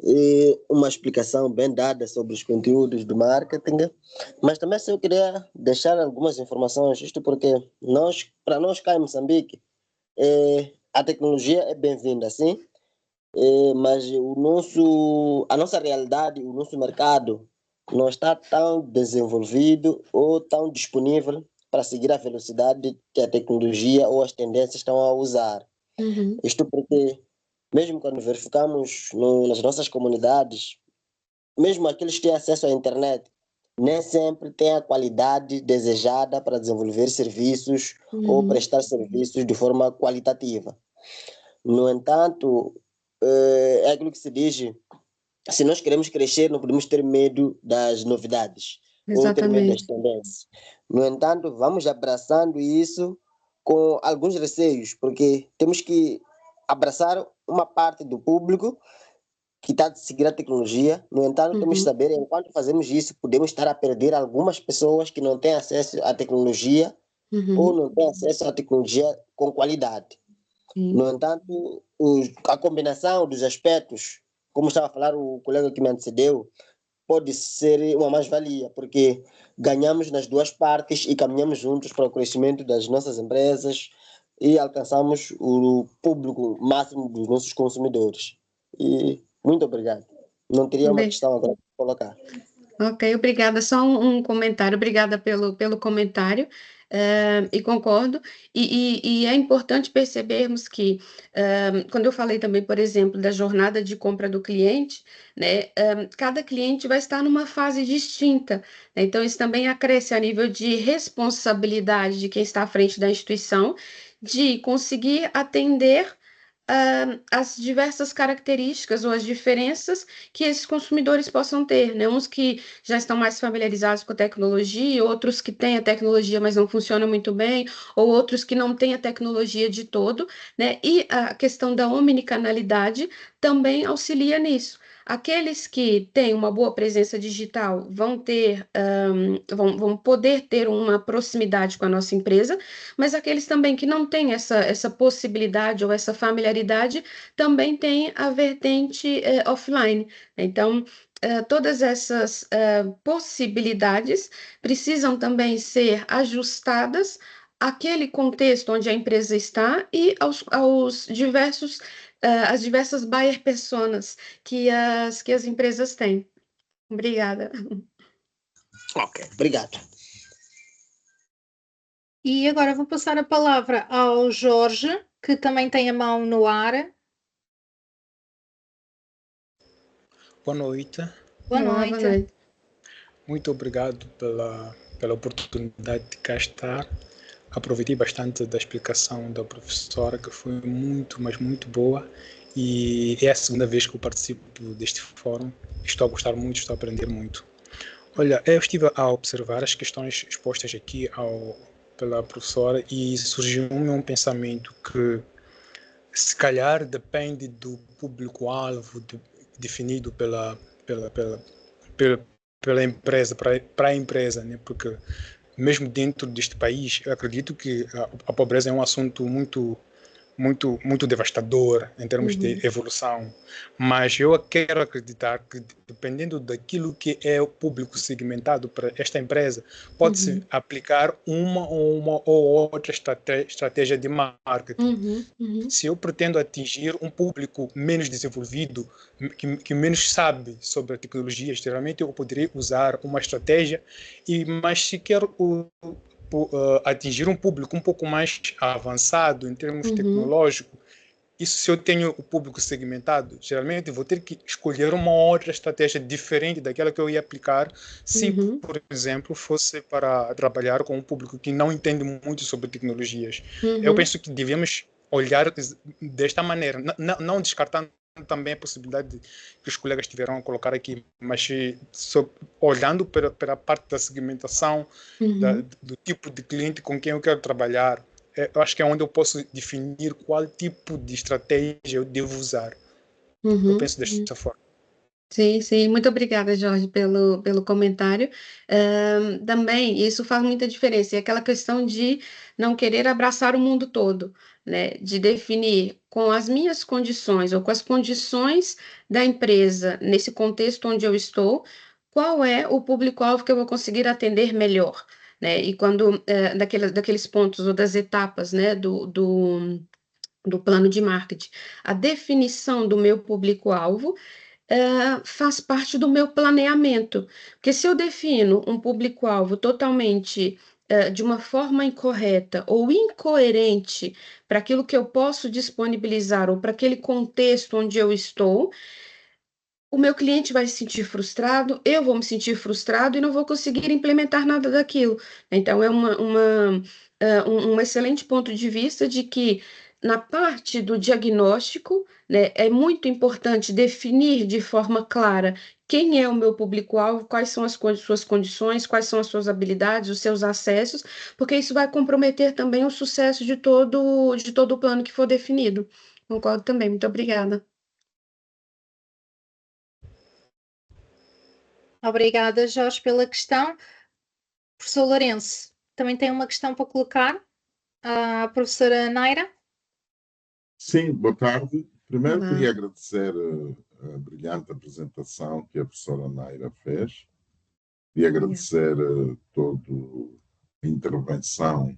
S4: e uma explicação bem dada sobre os conteúdos do marketing. Mas também eu queria deixar algumas informações, isto porque para nós cá em Moçambique, a tecnologia é bem-vinda, sim, mas a nossa realidade, o nosso mercado não está tão desenvolvido ou tão disponível para seguir a velocidade que a tecnologia ou as tendências estão a usar.
S2: Uhum.
S4: Isto porque, mesmo quando verificamos nas nossas comunidades, mesmo aqueles que têm acesso à internet, nem sempre têm a qualidade desejada para desenvolver serviços ou
S2: Uhum.
S4: prestar serviços de forma qualitativa. No entanto, é aquilo que se diz: se nós queremos crescer, não podemos ter medo das novidades ou ter medo das
S2: Exatamente.
S4: tendências. No entanto, vamos abraçando isso com alguns receios, porque temos que abraçar uma parte do público que está a seguir a tecnologia. No entanto, temos que
S2: Uhum.
S4: saber, enquanto fazemos isso, podemos estar a perder algumas pessoas que não têm acesso à tecnologia ou
S2: Uhum.
S4: não têm acesso à tecnologia com qualidade.
S2: Sim.
S4: No entanto, a combinação dos aspectos, como estava a falar o colega que me antecedeu, pode ser uma mais-valia, porque ganhamos nas duas partes e caminhamos juntos para o crescimento das nossas empresas e alcançamos o público máximo dos nossos consumidores. E muito obrigado. Não teria uma
S2: Bem,
S4: questão agora para colocar.
S2: ok, obrigada. Só um comentário. Obrigada pelo comentário. E concordo. E é importante percebermos que, quando eu falei também, por exemplo, da jornada de compra do cliente, né, cada cliente vai estar numa fase distinta, né? Então, isso também acresce a nível de responsabilidade de quem está à frente da instituição, de conseguir atender as diversas características ou as diferenças que esses consumidores possam ter, né? Uns que já estão mais familiarizados com a tecnologia, outros que têm a tecnologia, mas não funciona muito bem, ou outros que não têm a tecnologia de todo, né? E a questão da omnicanalidade também auxilia nisso. Aqueles que têm uma boa presença digital vão poder ter uma proximidade com a nossa empresa, mas aqueles também que não têm essa possibilidade ou essa familiaridade também têm a vertente offline. Então, todas essas possibilidades precisam também ser ajustadas àquele contexto onde a empresa está e aos diversos, as diversas buyer personas que as empresas têm. Obrigada.
S4: Ok, obrigado.
S1: E agora vou passar a palavra ao Jorge, que também tem a mão no ar.
S5: Boa noite,
S1: Boa
S2: Olá, boa
S1: noite.
S2: noite.
S5: muito obrigado pela oportunidade de cá estar. Aproveitei bastante da explicação da professora, que foi muito, mas muito boa, e é a segunda vez que eu participo deste fórum. Estou a gostar muito, estou a aprender muito. Olha, eu estive a observar as questões expostas aqui pela professora e surgiu-me um pensamento que, se calhar, depende do público-alvo definido pela, pela, pela empresa, para a empresa, né? Porque mesmo dentro deste país, eu acredito que a pobreza é um assunto muito devastador em termos de
S2: Uhum.
S5: evolução, mas eu quero acreditar que, dependendo daquilo que é o público segmentado para esta empresa, pode-se
S2: Uhum.
S5: aplicar uma ou outra estratégia de marketing.
S2: Uhum. Uhum.
S5: Se eu pretendo atingir um público menos desenvolvido, que menos sabe sobre a tecnologia, geralmente eu poderia usar uma estratégia, mas se quero atingir um público um pouco mais avançado em termos
S2: Uhum.
S5: tecnológicos Isso, se eu tenho o público segmentado, geralmente vou ter que escolher uma outra estratégia diferente daquela que eu ia aplicar se, por exemplo, fosse para trabalhar com um público que não entende muito sobre tecnologias. Eu penso que devemos olhar desta maneira, não descartando também a possibilidade que os colegas tiveram a colocar aqui, mas olhando para a parte da segmentação, do tipo de cliente com quem eu quero trabalhar, eu acho que é onde eu posso definir qual tipo de estratégia eu devo usar. Eu penso desta forma.
S2: Sim, sim. Muito obrigada, Jorge, pelo comentário. Também isso faz muita diferença. E aquela questão de não querer abraçar o mundo todo, né? De definir com as minhas condições ou com as condições da empresa, nesse contexto onde eu estou, qual é o público-alvo que eu vou conseguir atender melhor, né? E quando, daqueles pontos ou das etapas, né, do plano de marketing, a definição do meu público-alvo faz parte do meu planeamento. Porque se eu defino um público-alvo totalmente de uma forma incorreta ou incoerente para aquilo que eu posso disponibilizar ou para aquele contexto onde eu estou, o meu cliente vai se sentir frustrado, eu vou me sentir frustrado e não vou conseguir implementar nada daquilo. Então, é um excelente ponto de vista de que, na parte do diagnóstico, né, é muito importante definir de forma clara quem é o meu público-alvo, quais são as suas condições, quais são as suas habilidades, os seus acessos, porque isso vai comprometer também o sucesso de todo o plano que for definido. Concordo também. Muito obrigada.
S1: Obrigada, Jorge, pela questão. Professor Lourenço, também tem uma questão para colocar à professora Naira?
S6: Sim, boa tarde. Primeiro
S2: Olá.
S6: queria agradecer a brilhante apresentação que a professora Naira fez. Queria agradecer toda a intervenção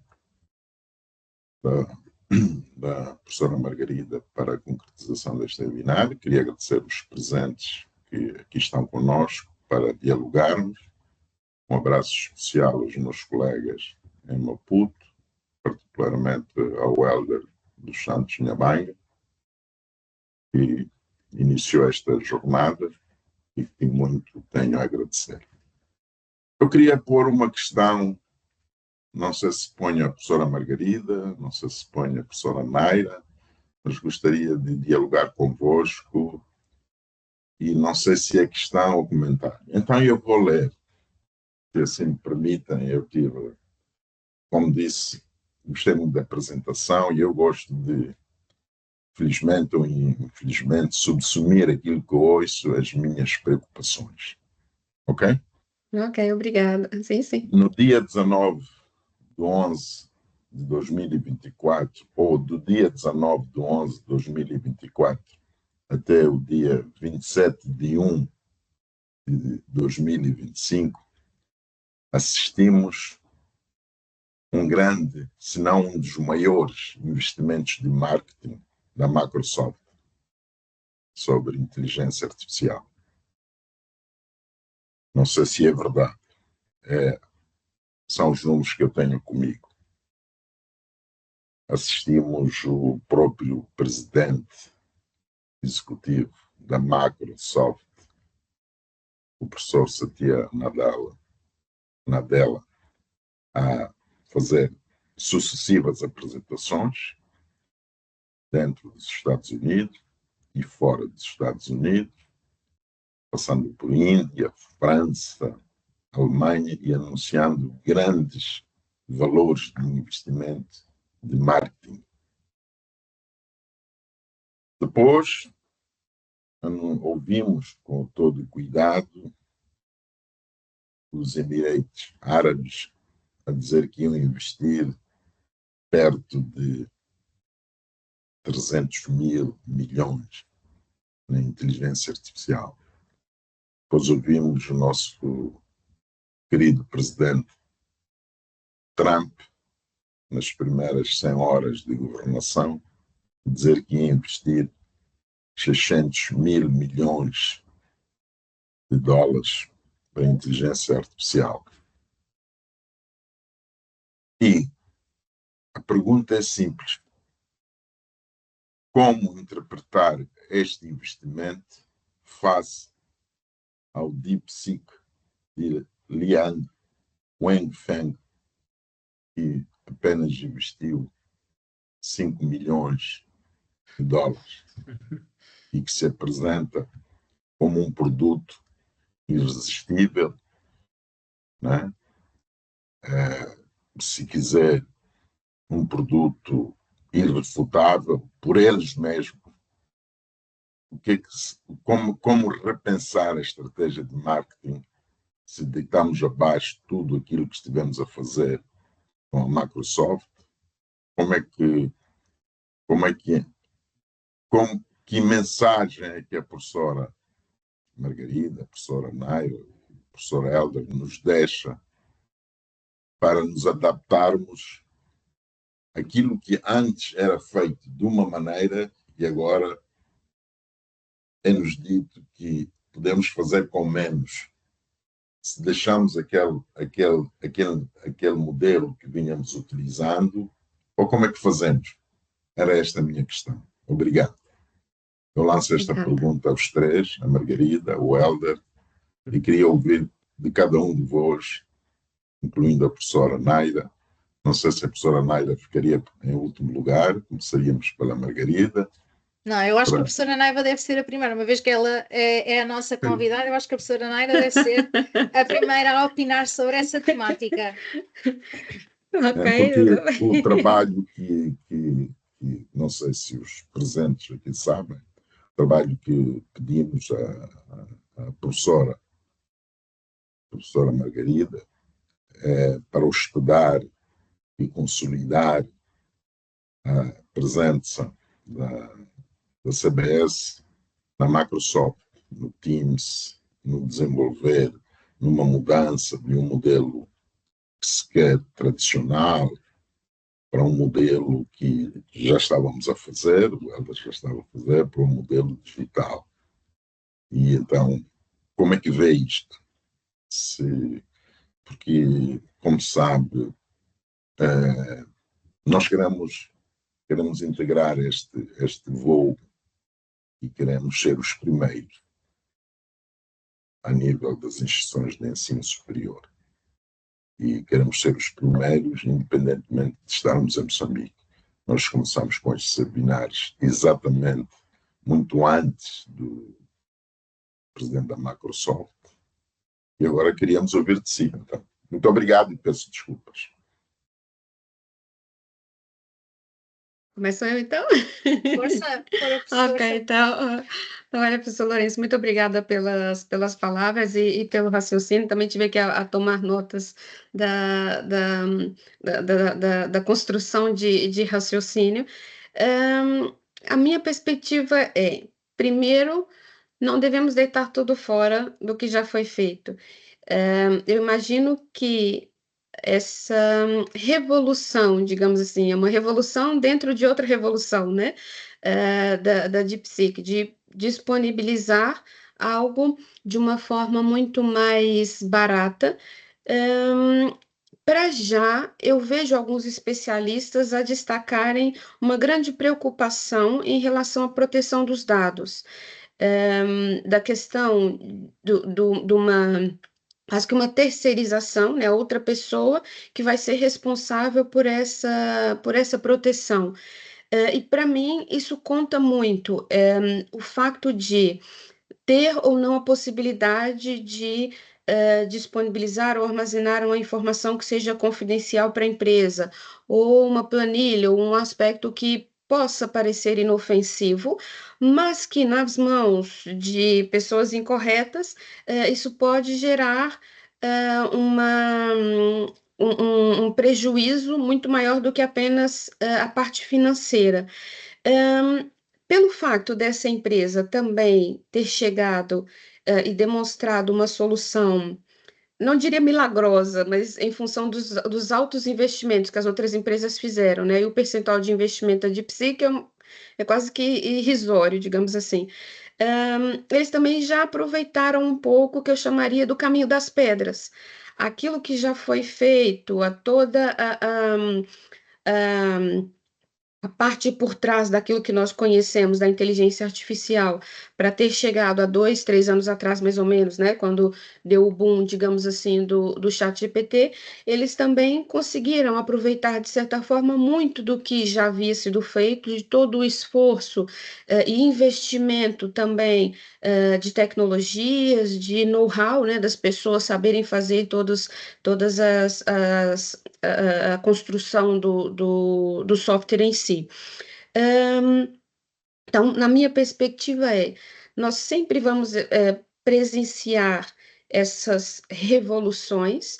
S6: da professora Margarida para a concretização deste webinar. Queria agradecer os presentes que aqui estão conosco para dialogarmos. Um abraço especial aos meus colegas em Maputo, particularmente ao Helder dos Santos Nhabanga, que iniciou esta jornada e que muito tenho a agradecer. Eu queria pôr uma questão, não sei se ponho a professora Margarida, não sei se ponho a professora Naira, mas gostaria de dialogar convosco e não sei se é questão ou comentário. Então eu vou ler, se assim me permitem. Eu tive, como disse, gostei muito da apresentação e eu gosto de, felizmente ou infelizmente, subsumir aquilo que eu ouço, as minhas preocupações. Ok?
S2: Ok, obrigada. Sim, sim.
S6: No dia 19/11/2024, ou do dia 19/11/2024 até o dia 27/1/2025, assistimos um grande, se não um dos maiores investimentos de marketing da Microsoft sobre inteligência artificial. Não sei se é verdade. São os números que eu tenho comigo. Assistimos o próprio presidente executivo da Microsoft, o professor Satya Nadella, a fazer sucessivas apresentações dentro dos Estados Unidos e fora dos Estados Unidos, passando por Índia, França, Alemanha, e anunciando grandes valores de investimento de marketing. Depois, ouvimos com todo o cuidado os Emirados Árabes a dizer que iam investir perto de 300 mil milhões na inteligência artificial. Depois ouvimos o nosso querido presidente Trump, nas primeiras 100 horas de governação, dizer que ia investir 600 mil milhões de dólares para a inteligência artificial. E a pergunta é simples. como interpretar este investimento face ao DeepSeek de Liang Wenfeng, que apenas investiu 5 milhões de dólares e que se apresenta como um produto irresistível, né? Se quiser, um produto irrefutável por eles mesmos. Como repensar a estratégia de marketing se deitarmos abaixo tudo aquilo que estivemos a fazer com a Microsoft? Que mensagem é que a professora Margarida, a professora Naira, a professora Helder nos deixa para nos adaptarmos àquilo que antes era feito de uma maneira e agora é-nos dito que podemos fazer com menos se deixamos aquele modelo que vínhamos utilizando, ou como é que fazemos? Era esta a minha questão. Obrigado. Eu lanço esta pergunta aos três, a Margarida, o Helder, e queria ouvir de cada um de vós, incluindo a professora Naira. Não sei se a professora Naira ficaria em último lugar, começaríamos pela Margarida.
S1: Não, eu acho que a professora Naira deve ser a primeira, uma vez que ela é a nossa convidada, eu acho que a professora Naira deve ser a primeira a opinar sobre essa temática.
S2: Ok.
S6: Porque o trabalho que não sei se os presentes aqui sabem, o trabalho que pedimos à professora Margarida para o estudar e consolidar a presença da CBS na Microsoft, no Teams, no desenvolver, numa mudança de um modelo que se quer tradicional para um modelo que já estávamos a fazer, o Helder já estava a fazer, para um modelo digital. E então, como é que vê isto? Porque, como sabe, nós queremos integrar este voo e queremos ser os primeiros a nível das instituições de ensino superior. E queremos ser os primeiros, independentemente de estarmos em Moçambique. Nós começamos com estes webinars exatamente muito antes do presidente da Microsoft. E agora queríamos ouvir de si. Então, muito obrigado e peço desculpas.
S2: Começou eu, então?
S1: Força, professora.
S2: Ok, então, olha, professor Lourenço, muito obrigada pelas palavras e pelo raciocínio. Também tive que a tomar notas da construção de raciocínio. A minha perspectiva é, primeiro, não devemos deitar tudo fora do que já foi feito. Eu imagino que essa revolução, digamos assim, é uma revolução dentro de outra revolução, né? Da DeepSeek, de disponibilizar algo de uma forma muito mais barata. Para já, eu vejo alguns especialistas a destacarem uma grande preocupação em relação à proteção dos dados, da questão de uma quase que uma terceirização, né? Outra pessoa que vai ser responsável por essa proteção. E para mim isso conta muito, o fato de ter ou não a possibilidade de disponibilizar ou armazenar uma informação que seja confidencial para a empresa, ou uma planilha, ou um aspecto que possa parecer inofensivo, mas que nas mãos de pessoas incorretas, isso pode gerar um prejuízo muito maior do que apenas a parte financeira. Pelo fato dessa empresa também ter chegado e demonstrado uma solução, não diria milagrosa, mas em função dos altos investimentos que as outras empresas fizeram, né? E o percentual de investimento da DeepSeek é quase que irrisório, digamos assim. Eles também já aproveitaram um pouco o que eu chamaria do caminho das pedras. Aquilo que já foi feito, a parte por trás daquilo que nós conhecemos da inteligência artificial, para ter chegado há 2, 3 anos atrás, mais ou menos, né, quando deu o boom, digamos assim, do ChatGPT, eles também conseguiram aproveitar, de certa forma, muito do que já havia sido feito, de todo o esforço e investimento também de tecnologias, de know-how, né, das pessoas saberem fazer todas a construção do software em si. Então, na minha perspectiva nós sempre vamos presenciar essas revoluções,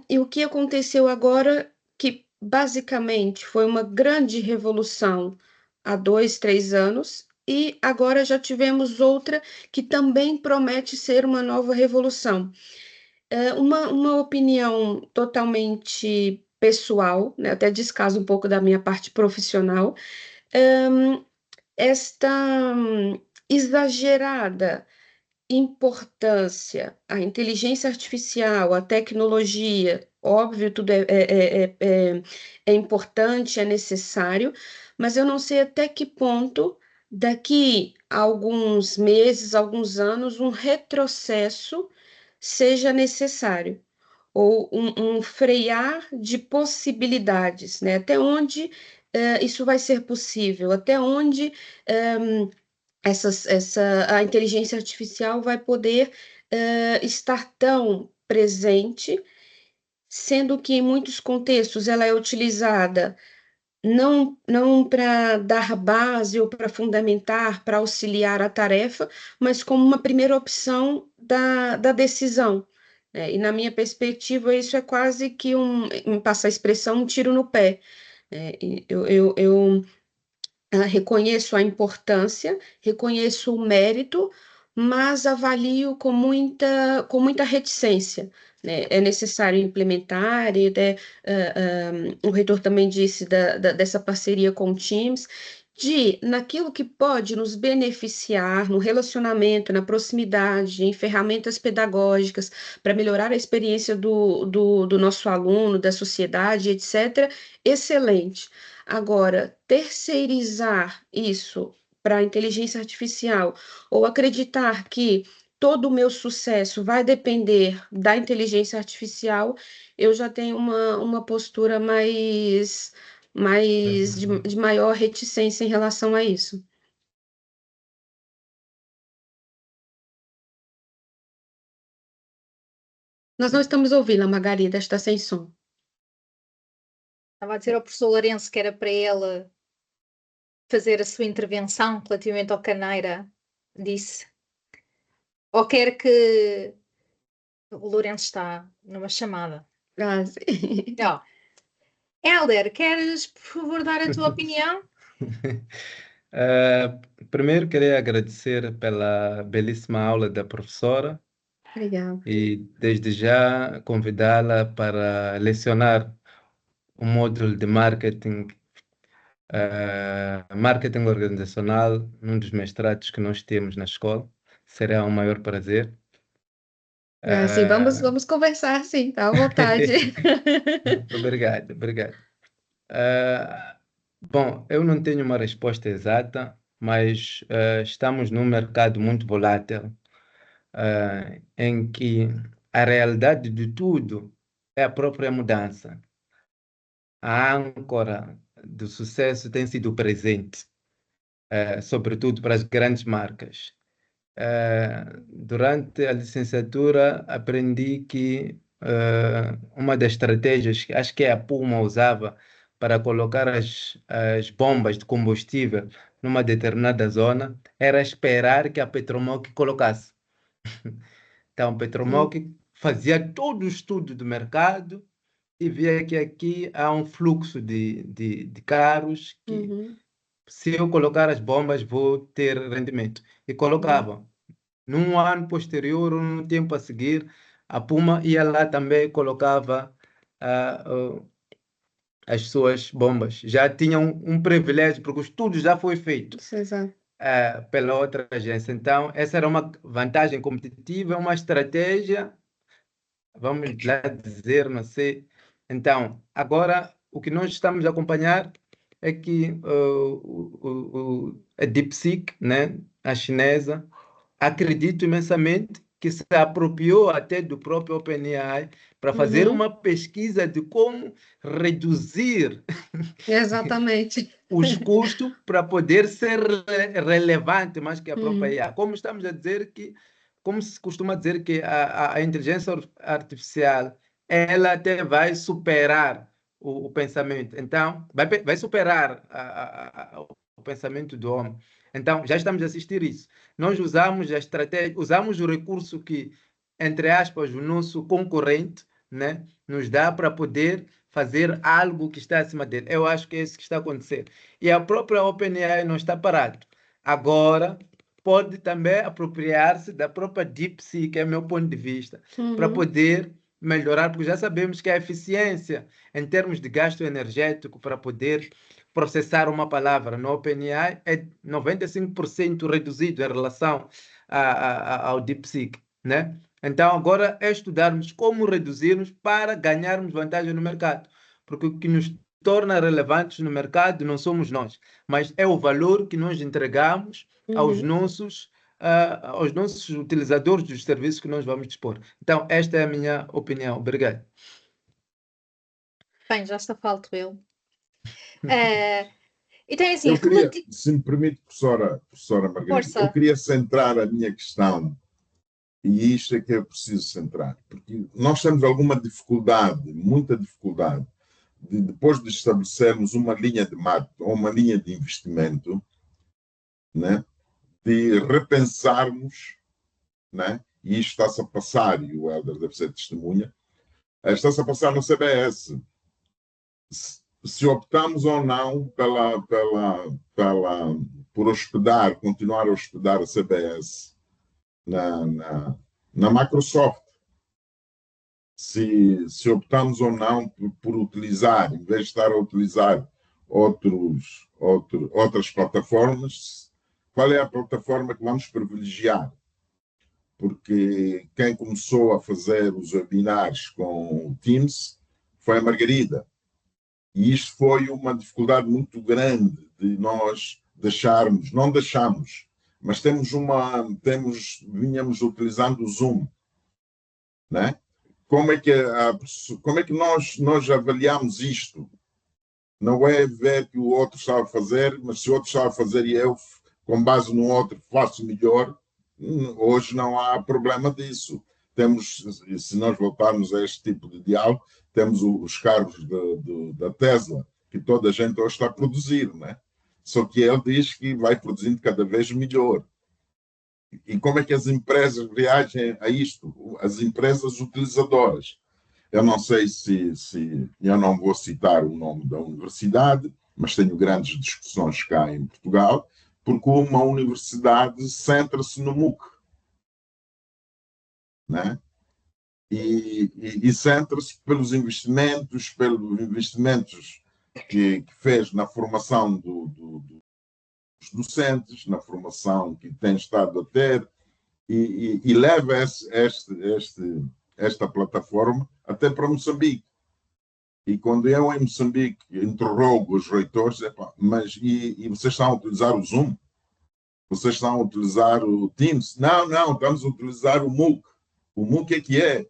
S2: e o que aconteceu agora, que basicamente foi uma grande revolução há 2, 3 anos, e agora já tivemos outra que também promete ser uma nova revolução. Uma opinião totalmente pessoal, né, até descaso um pouco da minha parte profissional, esta exagerada importância à inteligência artificial, à tecnologia, óbvio, tudo é importante, é necessário, mas eu não sei até que ponto, daqui a alguns meses, alguns anos, um retrocesso seja necessário, ou um frear de possibilidades, né? Até onde isso vai ser possível, até onde a inteligência artificial vai poder estar tão presente, sendo que em muitos contextos ela é utilizada não para dar base ou para fundamentar, para auxiliar a tarefa, mas como uma primeira opção da decisão. E na minha perspectiva, isso é quase que me passa a expressão, um tiro no pé. Eu reconheço a importância, reconheço o mérito, mas avalio com muita reticência, né? É necessário implementar, e até o reitor também disse dessa parceria com o Teams, naquilo que pode nos beneficiar no relacionamento, na proximidade, em ferramentas pedagógicas, para melhorar a experiência do nosso aluno, da sociedade, etc., excelente. Agora, terceirizar isso para a inteligência artificial, ou acreditar que todo o meu sucesso vai depender da inteligência artificial, eu já tenho uma postura de maior reticência em relação a isso. Nós não estamos ouvindo, a Margarida está sem som.
S1: Estava a dizer ao professor Lourenço que era para ele fazer a sua intervenção relativamente ao Caneira, disse. Ou quer que o Lourenço está numa chamada.
S2: Sim.
S1: Ó, Hélder, queres, por favor, dar a tua opinião?
S7: Primeiro, queria agradecer pela belíssima aula da professora
S2: Obrigada.
S7: e, desde já, convidá-la para lecionar o módulo de marketing organizacional, num dos mestrados que nós temos na escola. Será um maior prazer.
S2: Sim, vamos conversar, sim, tá à vontade.
S7: Obrigado. Bom, eu não tenho uma resposta exata, mas estamos num mercado muito volátil, em que a realidade de tudo é a própria mudança. A âncora do sucesso tem sido o presente, sobretudo para as grandes marcas. Durante a licenciatura, aprendi que uma das estratégias que acho que a Puma usava para colocar as bombas de combustível numa determinada zona era esperar que a Petromoc colocasse. Então, a Petromoc fazia todo o estudo do mercado e via que aqui há um fluxo de carros que, se eu colocar as bombas, vou ter rendimento. E colocava. Num ano posterior, ou num tempo a seguir, a Puma ia lá também colocava as suas bombas. Já tinham um privilégio, porque o estudo já foi feito
S2: Exato.
S7: pela outra agência. Então, essa era uma vantagem competitiva, uma estratégia, vamos lá dizer, não sei. Então, agora, o que nós estamos a acompanhar é que a DeepSeek, né, a chinesa, acredito imensamente que se apropriou até do próprio OpenAI para fazer
S2: Uhum,
S7: uma pesquisa de como reduzir
S2: exatamente.
S7: os custos para poder ser relevante mais que a própria
S2: Uhum,
S7: IA. Como estamos a dizer que, como se costuma dizer que a inteligência artificial, ela até vai superar o pensamento. Então, vai superar o pensamento do homem. Então, já estamos a assistir isso. Nós usamos a estratégia, usamos o recurso que, entre aspas, o nosso concorrente, né, nos dá para poder fazer algo que está acima dele. Eu acho que é isso que está acontecendo. E a própria OpenAI não está parada. Agora, pode também apropriar-se da própria DeepSeek, que é o meu ponto de vista, para
S2: uhum,
S7: poder melhorar, porque já sabemos que a eficiência em termos de gasto energético para poder processar uma palavra no OpenAI é 95% reduzido em relação ao DeepSeek, né? Então, agora é estudarmos como reduzirmos para ganharmos vantagem no mercado. Porque o que nos torna relevantes no mercado não somos nós, mas é o valor que nós entregamos
S2: uhum.
S7: aos nossos utilizadores dos serviços que nós vamos dispor. Então, esta é a minha opinião. Obrigado.
S1: Bem, já está falto eu. Então é assim,
S6: Eu queria, se me permite, professora Margarida, eu
S1: força.
S6: queria centrar a minha questão, e isto é que é preciso centrar, porque nós temos alguma dificuldade, muita dificuldade, depois de estabelecermos uma linha de marketing ou uma linha de investimento, né, de repensarmos, né, e isto está-se a passar, e o Helder deve ser testemunha, está-se a passar no CBS. Se optamos ou não por hospedar, continuar a hospedar a CBS na Microsoft, se optamos ou não por utilizar, em vez de estar a utilizar outras plataformas, qual é a plataforma que vamos privilegiar? Porque quem começou a fazer os webinars com o Teams foi a Margarida. E isto foi uma dificuldade muito grande de nós deixarmos, não deixamos, mas vínhamos utilizando o Zoom, né? Como é que nós avaliamos isto? Não é ver que o outro está a fazer, mas se o outro está a fazer e eu, com base no outro, faço melhor, hoje não há problema disso. Se nós voltarmos a este tipo de diálogo, temos os carros da Tesla, que toda a gente hoje está a produzir, né? Só que ele diz que vai produzindo cada vez melhor. E como é que as empresas reagem a isto? As empresas utilizadoras. Eu não sei eu não vou citar o nome da universidade, mas tenho grandes discussões cá em Portugal, porque uma universidade centra-se no MOOC, né? E centra-se pelos investimentos que fez na formação dos docentes, na formação que tem estado a ter, e leva esta plataforma até para Moçambique. E quando eu em Moçambique interrogo os reitores, mas vocês estão a utilizar o Zoom? Vocês estão a utilizar o Teams? Não, estamos a utilizar o MOOC. O MOOC é que é.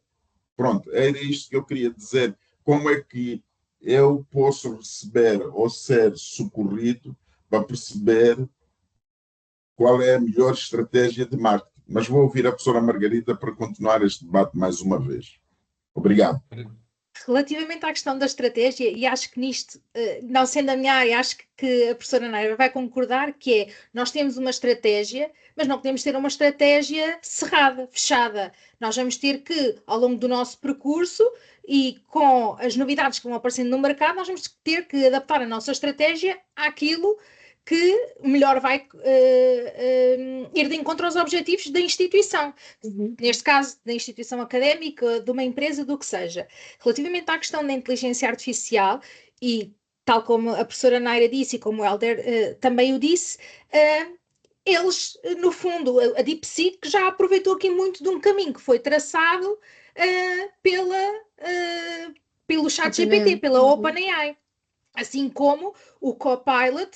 S6: Pronto, era isto que eu queria dizer. Como é que eu posso receber ou ser socorrido para perceber qual é a melhor estratégia de marketing? Mas vou ouvir a professora Margarida para continuar este debate mais uma vez. Obrigado.
S1: Relativamente à questão da estratégia, e acho que nisto, não sendo a minha área, acho que a professora Naira vai concordar que é, nós temos uma estratégia, mas não podemos ter uma estratégia cerrada, fechada. Nós vamos ter que, ao longo do nosso percurso e com as novidades que vão aparecendo no mercado, nós vamos ter que adaptar a nossa estratégia àquilo que melhor vai ir de encontro aos objetivos da instituição, neste caso da instituição académica, de uma empresa, do que seja. Relativamente à questão da inteligência artificial, e tal como a professora Naira disse e como o Helder também o disse, eles, no fundo, a DeepSeek já aproveitou aqui muito de um caminho que foi traçado pelo ChatGPT, pela OpenAI. Assim como o Copilot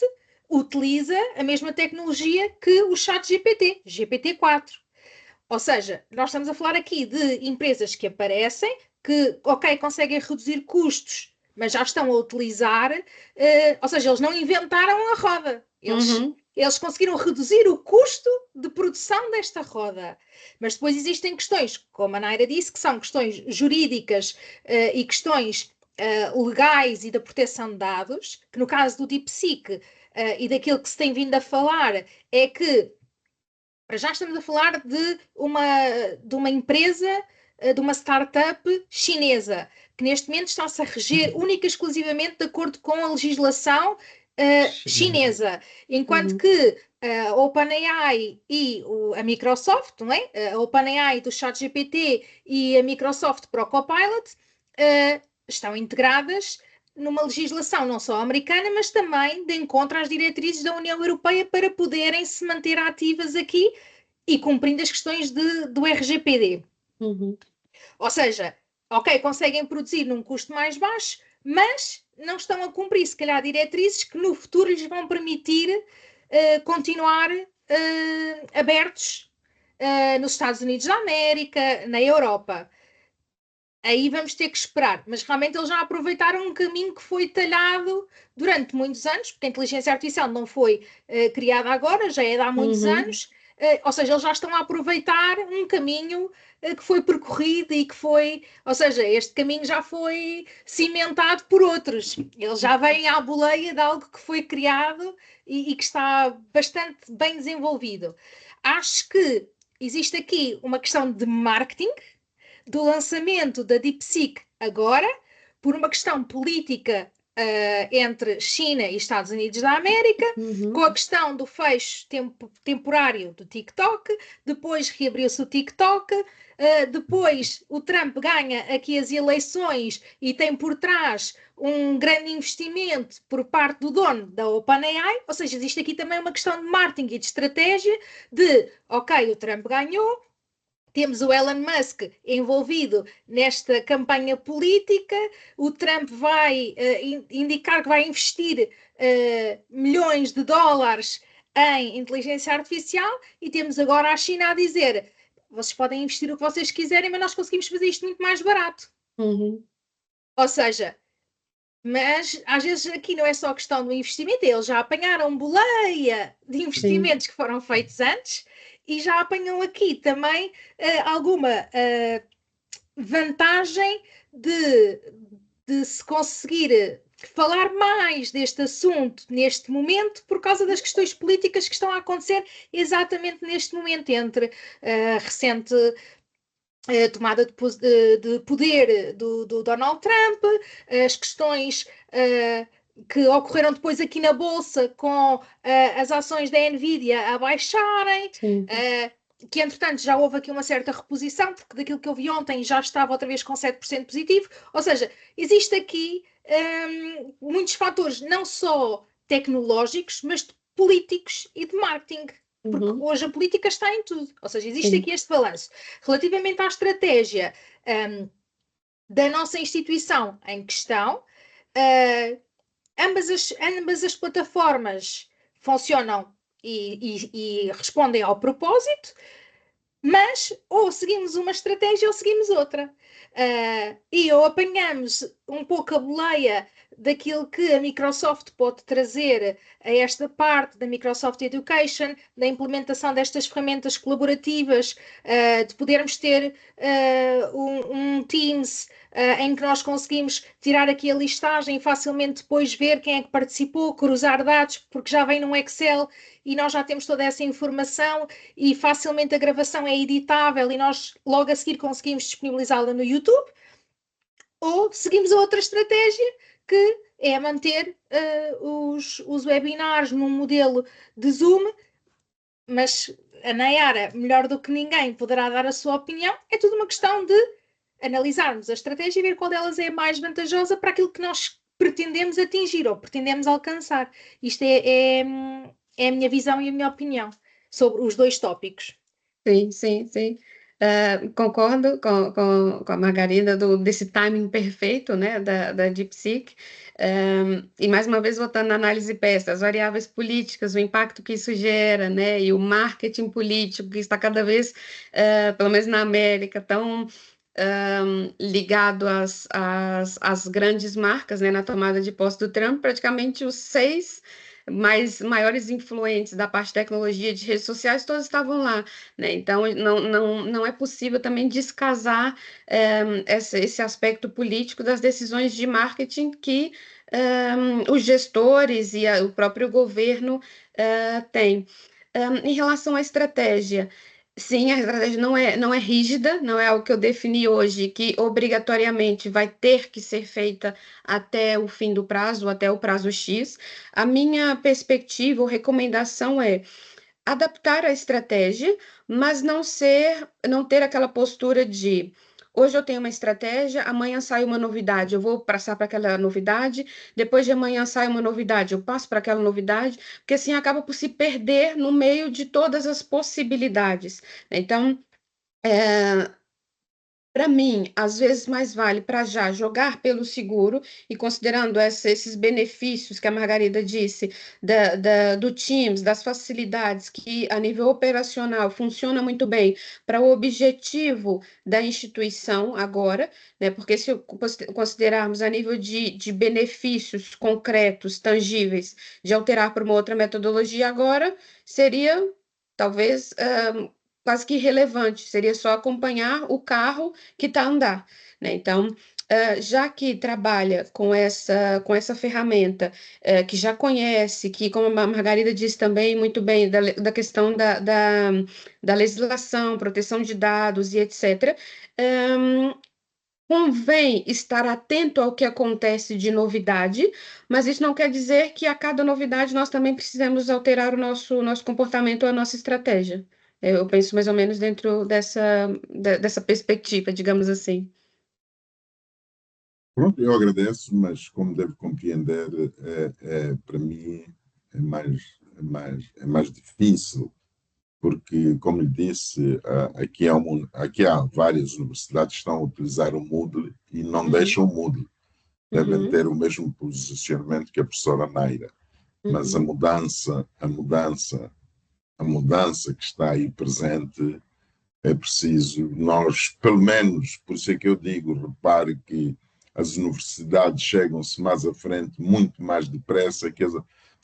S1: utiliza a mesma tecnologia que o ChatGPT, GPT-4. Ou seja, nós estamos a falar aqui de empresas que aparecem, que, ok, conseguem reduzir custos, mas já estão a utilizar, ou seja, eles não inventaram a roda. Eles conseguiram reduzir o custo de produção desta roda. Mas depois existem questões, como a Naira disse, que são questões jurídicas e questões legais e da proteção de dados, que no caso do DeepSeek e daquilo que se tem vindo a falar é que já estamos a falar de uma empresa, de uma startup chinesa, que neste momento está-se a reger única e exclusivamente de acordo com a legislação chinesa, enquanto que a OpenAI e a Microsoft, não é? A OpenAI do ChatGPT e a Microsoft para o Copilot estão integradas numa legislação não só americana, mas também de encontro às diretrizes da União Europeia para poderem se manter ativas aqui e cumprindo as questões do RGPD. Ou seja, ok, conseguem produzir num custo mais baixo, mas não estão a cumprir, se calhar, diretrizes que no futuro lhes vão permitir continuar abertos nos Estados Unidos da América, na Europa. Aí vamos ter que esperar, mas realmente eles já aproveitaram um caminho que foi talhado durante muitos anos, porque a inteligência artificial não foi criada agora, já é de há muitos anos, ou seja, eles já estão a aproveitar um caminho que foi percorrido e que foi, ou seja, este caminho já foi cimentado por outros, eles já vêm à boleia de algo que foi criado e que está bastante bem desenvolvido. Acho que existe aqui uma questão de marketing, do lançamento da DeepSeek agora, por uma questão política entre China e Estados Unidos da América, com a questão do fecho temporário do TikTok, depois reabriu-se o TikTok, depois o Trump ganha aqui as eleições e tem por trás um grande investimento por parte do dono da OpenAI, ou seja, existe aqui também uma questão de marketing e de estratégia de, ok, o Trump ganhou, temos o Elon Musk envolvido nesta campanha política, o Trump vai indicar que vai investir milhões de dólares em inteligência artificial e temos agora a China a dizer vocês podem investir o que vocês quiserem, mas nós conseguimos fazer isto muito mais barato. Ou seja, mas às vezes aqui não é só questão do investimento, eles já apanharam boleia de investimentos que foram feitos antes e já apanham aqui também alguma vantagem de se conseguir falar mais deste assunto neste momento por causa das questões políticas que estão a acontecer exatamente neste momento entre a recente tomada de poder do Donald Trump, as questões que ocorreram depois aqui na Bolsa com as ações da Nvidia a baixarem, que entretanto já houve aqui uma certa reposição, porque daquilo que eu vi ontem já estava outra vez com 7% positivo, ou seja, existe aqui muitos fatores, não só tecnológicos, mas de políticos e de marketing, porque hoje a política está em tudo, ou seja, existe aqui este balanço. Relativamente à estratégia da nossa instituição em questão, ambas as plataformas funcionam e respondem ao propósito, mas ou seguimos uma estratégia ou seguimos outra. E ou apanhamos um pouco a boleia daquilo que a Microsoft pode trazer a esta parte da Microsoft Education, da implementação destas ferramentas colaborativas, de podermos ter um Teams em que nós conseguimos tirar aqui a listagem e facilmente depois ver quem é que participou, cruzar dados, porque já vem num Excel e nós já temos toda essa informação e facilmente a gravação é editável e nós logo a seguir conseguimos disponibilizá-la no YouTube, ou seguimos a outra estratégia que é manter os webinars num modelo de Zoom, mas a Nayara, melhor do que ninguém, poderá dar a sua opinião. É tudo uma questão de analisarmos a estratégia e ver qual delas é mais vantajosa para aquilo que nós pretendemos atingir ou pretendemos alcançar. Isto é a minha visão e a minha opinião sobre os dois tópicos.
S2: Sim, sim, sim. Concordo com a Margarida desse timing perfeito, né, da DeepSeek. E mais uma vez voltando à análise PEST, as variáveis políticas, o impacto que isso gera, né, e o marketing político que está cada vez, pelo menos na América, tão ligado às grandes marcas, né, na tomada de posse do Trump. Praticamente os 6 maiores influentes da parte de tecnologia de redes sociais, todos estavam lá, né? Então, não é possível também descasar esse aspecto político das decisões de marketing que os gestores e o próprio governo têm. Em relação à estratégia, sim, a estratégia não é rígida, não é algo que eu defini hoje, que obrigatoriamente vai ter que ser feita até o fim do prazo, até o prazo X. A minha perspectiva ou recomendação é adaptar a estratégia, mas não ter aquela postura de hoje eu tenho uma estratégia, amanhã sai uma novidade, eu vou passar para aquela novidade, depois de amanhã sai uma novidade, eu passo para aquela novidade, porque assim acaba por se perder no meio de todas as possibilidades. Então, para mim, às vezes mais vale para já jogar pelo seguro e considerando esses benefícios que a Margarida disse do Teams, das facilidades que a nível operacional funciona muito bem para o objetivo da instituição agora, né? Porque se considerarmos a nível de benefícios concretos, tangíveis, de alterar para uma outra metodologia agora, seria talvez quase que irrelevante, seria só acompanhar o carro que está a andar, né? Então, já que trabalha com essa ferramenta, que já conhece, que, como a Margarida disse também muito bem, da questão da legislação, proteção de dados e etc., convém estar atento ao que acontece de novidade, mas isso não quer dizer que a cada novidade nós também precisamos alterar o nosso comportamento, a nossa estratégia. Eu penso mais ou menos dentro dessa perspectiva, digamos assim.
S6: Pronto, eu agradeço, mas como deve compreender, para mim é mais difícil, porque, como lhe disse, aqui há várias universidades que estão a utilizar o Moodle e não deixam o Moodle. Devem ter o mesmo posicionamento que a professora Naira. Mas a mudança que está aí presente, é preciso nós, pelo menos, por isso é que eu digo, repare que as universidades chegam-se mais à frente muito mais depressa que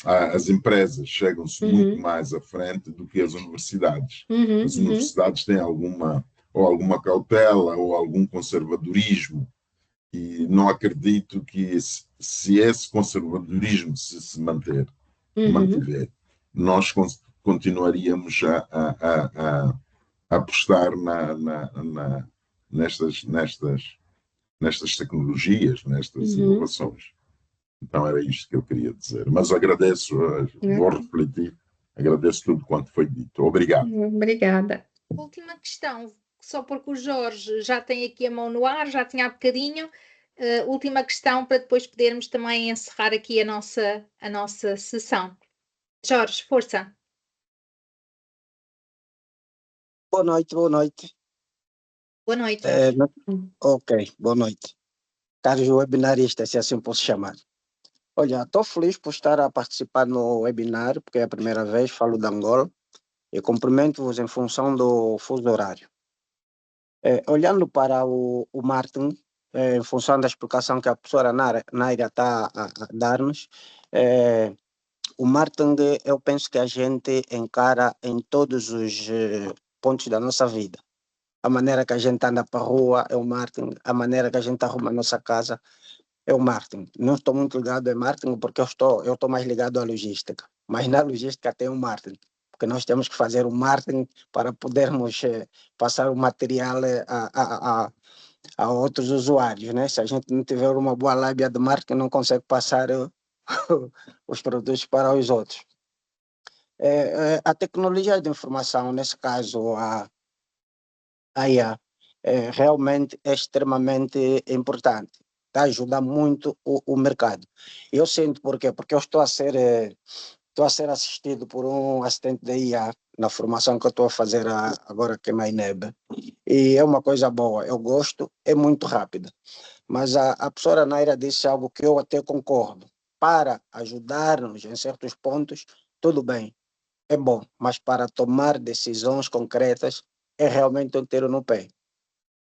S6: as empresas chegam-se muito mais à frente do que as universidades. As universidades têm alguma cautela ou algum conservadorismo, e não acredito que se esse conservadorismo se mantiver, nós continuaríamos a apostar nestas tecnologias, nestas inovações. Então era isto que eu queria dizer. Mas agradeço, vou refletir, agradeço tudo quanto foi dito. Obrigado.
S2: Obrigada.
S1: Última questão, só porque o Jorge já tem aqui a mão no ar, já tinha há bocadinho. Última questão para depois podermos também encerrar aqui a nossa sessão. Jorge, força.
S8: Boa noite, boa noite.
S1: Boa noite, Jorge.
S8: Ok, boa noite. Caros webinaristas, se assim posso chamar. Olha, estou feliz por estar a participar no webinar, porque é a primeira vez, falo de Angola, e cumprimento-vos em função do fuso horário. Olhando para o marketing, em função da explicação que a professora Naira está a dar-nos, o marketing, eu penso que a gente encara em todos os pontos da nossa vida. A maneira que a gente anda para a rua é o marketing, a maneira que a gente arruma a nossa casa é o marketing. Não estou muito ligado ao marketing porque eu estou mais ligado à logística, mas na logística tem o marketing, porque nós temos que fazer o marketing para podermos passar o material a outros usuários, né? Se a gente não tiver uma boa lábia de marketing, não consegue passar os produtos para os outros. A tecnologia de informação, nesse caso a IA, realmente é extremamente importante. Tá? Ajuda muito o mercado. Eu sinto por quê? Porque eu estou a ser estou a ser assistido por um assistente da IA na formação que eu estou a fazer agora aqui na INEB. E é uma coisa boa, eu gosto, é muito rápida. Mas a professora Naira disse algo que eu até concordo. Para ajudar-nos em certos pontos, tudo bem, é bom, mas para tomar decisões concretas é realmente um tiro no pé.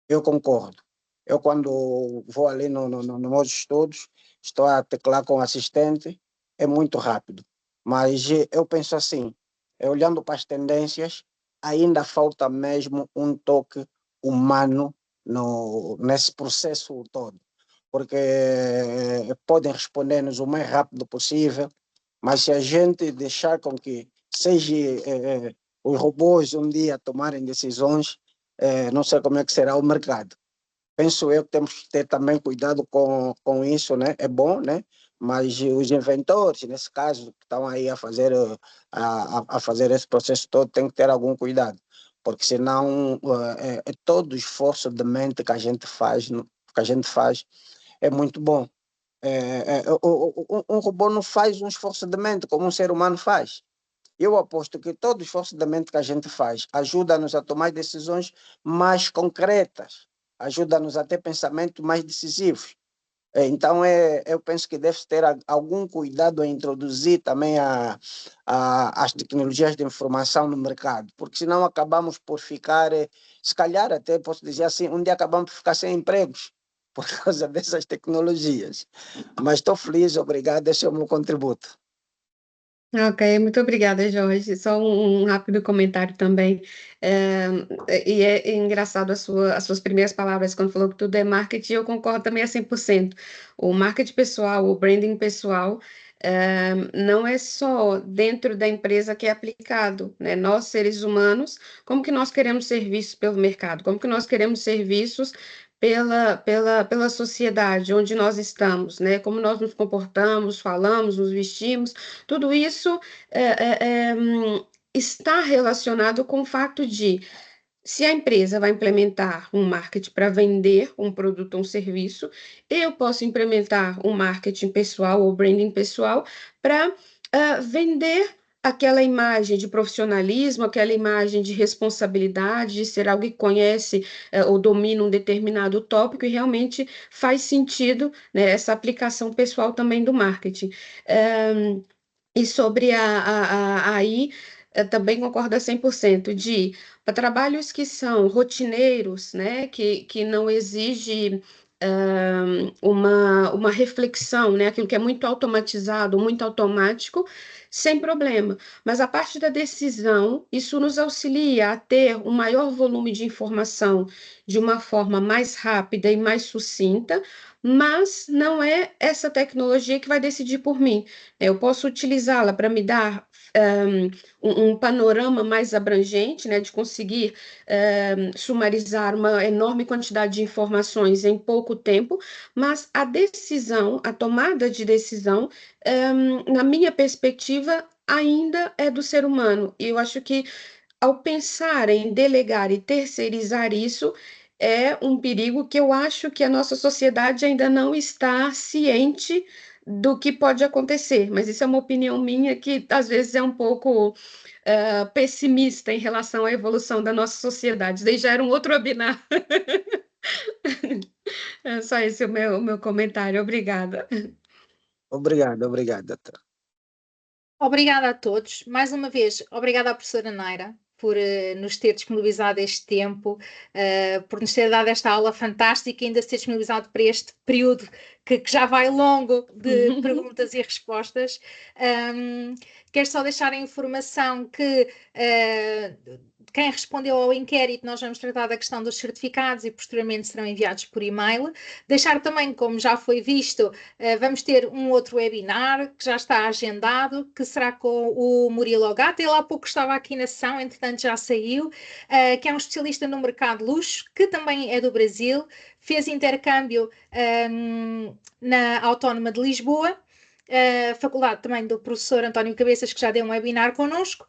S8: Eu concordo. Eu, quando vou ali nos meus estudos, estou a teclar com o assistente, é muito rápido. Mas eu penso assim, olhando para as tendências, ainda falta mesmo um toque humano nesse processo todo. Porque podem responder-nos o mais rápido possível, mas se a gente deixar com que seja os robôs um dia tomarem decisões, não sei como é que será o mercado. Penso eu que temos que ter também cuidado com isso, né? É bom, né? Mas os inventores, nesse caso, que estão aí a fazer, a fazer esse processo todo, tem que ter algum cuidado, porque senão todo o esforço de mente que a gente faz, é muito bom. Um robô não faz um esforço de mente como um ser humano faz. Eu aposto que todo o esforço de mente que a gente faz ajuda-nos a tomar decisões mais concretas, ajuda-nos a ter pensamentos mais decisivos. Então, eu penso que deve ter algum cuidado em introduzir também as tecnologias de informação no mercado, porque senão acabamos por ficar, se calhar até posso dizer assim, um dia acabamos por ficar sem empregos por causa dessas tecnologias. Mas estou feliz, obrigado, esse é o meu contributo.
S2: Ok, muito obrigada, Jorge. Só um rápido comentário também. É, e é engraçado as suas primeiras palavras, quando falou que tudo é marketing, eu concordo também a 100%. O marketing pessoal, o branding pessoal, não é só dentro da empresa que é aplicado, né? Nós, seres humanos, como que nós queremos ser vistos pelo mercado? Como que nós queremos ser vistos pela sociedade onde nós estamos, né? Como nós nos comportamos, falamos, nos vestimos, tudo isso está relacionado com o fato de, se a empresa vai implementar um marketing para vender um produto ou um serviço, eu posso implementar um marketing pessoal ou branding pessoal para vender aquela imagem de profissionalismo, aquela imagem de responsabilidade, de ser alguém que conhece ou domina um determinado tópico e realmente faz sentido, né, essa aplicação pessoal também do marketing. E sobre aí, também concordo a 100% de para trabalhos que são rotineiros, né, que não exige uma reflexão, né, aquilo que é muito automatizado, muito automático, sem problema. Mas a parte da decisão, isso nos auxilia a ter um maior volume de informação de uma forma mais rápida e mais sucinta, mas não é essa tecnologia que vai decidir por mim. Eu posso utilizá-la para me dar um panorama mais abrangente, né, de conseguir sumarizar uma enorme quantidade de informações em pouco tempo, mas a decisão, a tomada de decisão, na minha perspectiva, ainda é do ser humano. E eu acho que, ao pensar em delegar e terceirizar isso, é um perigo que eu acho que a nossa sociedade ainda não está ciente do que pode acontecer, mas isso é uma opinião minha que às vezes é um pouco pessimista em relação à evolução da nossa sociedade. Daí já era um outro webinar. É só esse o meu comentário. Obrigada.
S8: Obrigado, doutor.
S1: Obrigada a todos. Mais uma vez, obrigada à professora Naira por nos ter disponibilizado este tempo, por nos ter dado esta aula fantástica e ainda se ter disponibilizado para este período que já vai longo de perguntas e respostas. Quero só deixar a informação que quem respondeu ao inquérito, nós vamos tratar da questão dos certificados e posteriormente serão enviados por e-mail. Deixar também, como já foi visto, vamos ter um outro webinar que já está agendado, que será com o Murilo Ogata. Ele há pouco estava aqui na sessão, entretanto já saiu, que é um especialista no mercado luxo, que também é do Brasil, fez intercâmbio na Autónoma de Lisboa, faculdade também do professor António Cabeças, que já deu um webinar connosco,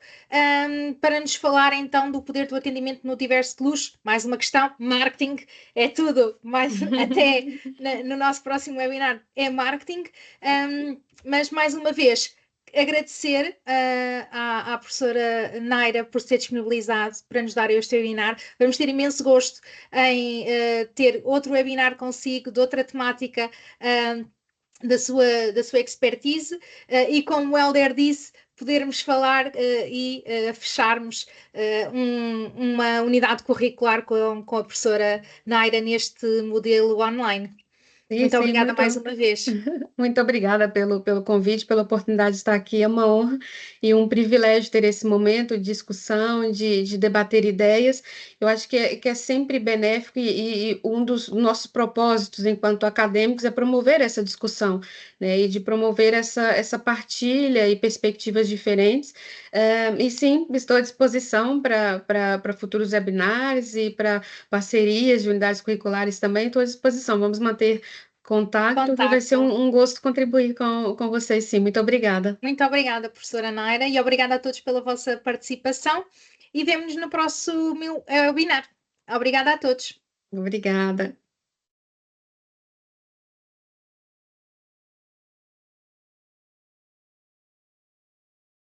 S1: para nos falar então do poder do atendimento no universo de luxo. Mais uma questão, marketing é tudo, mas até no nosso próximo webinar é marketing, mas mais uma vez, agradecer à professora Naira por se ter disponibilizado para nos dar este webinar. Vamos ter imenso gosto em ter outro webinar consigo, de outra temática da sua expertise, e como o Helder disse, podermos falar e fecharmos uma unidade curricular com a professora Naira neste modelo online.
S2: Sim,
S1: Muito
S2: sim,
S1: obrigada
S2: muito,
S1: mais uma vez.
S2: muito obrigada pelo convite, pela oportunidade de estar aqui. É uma honra e um privilégio ter esse momento de discussão, de debater ideias. Eu acho que é sempre benéfico e um dos nossos propósitos enquanto acadêmicos é promover essa discussão, né, e de promover essa partilha e perspectivas diferentes. E sim, estou à disposição para futuros webinars e para parcerias de unidades curriculares também. Estou à disposição. Vamos manter contato, que vai ser um gosto contribuir com vocês, sim. Muito obrigada.
S1: Muito obrigada, professora Naira, e obrigada a todos pela vossa participação, e vemo-nos no próximo webinar. Obrigada a todos.
S2: Obrigada.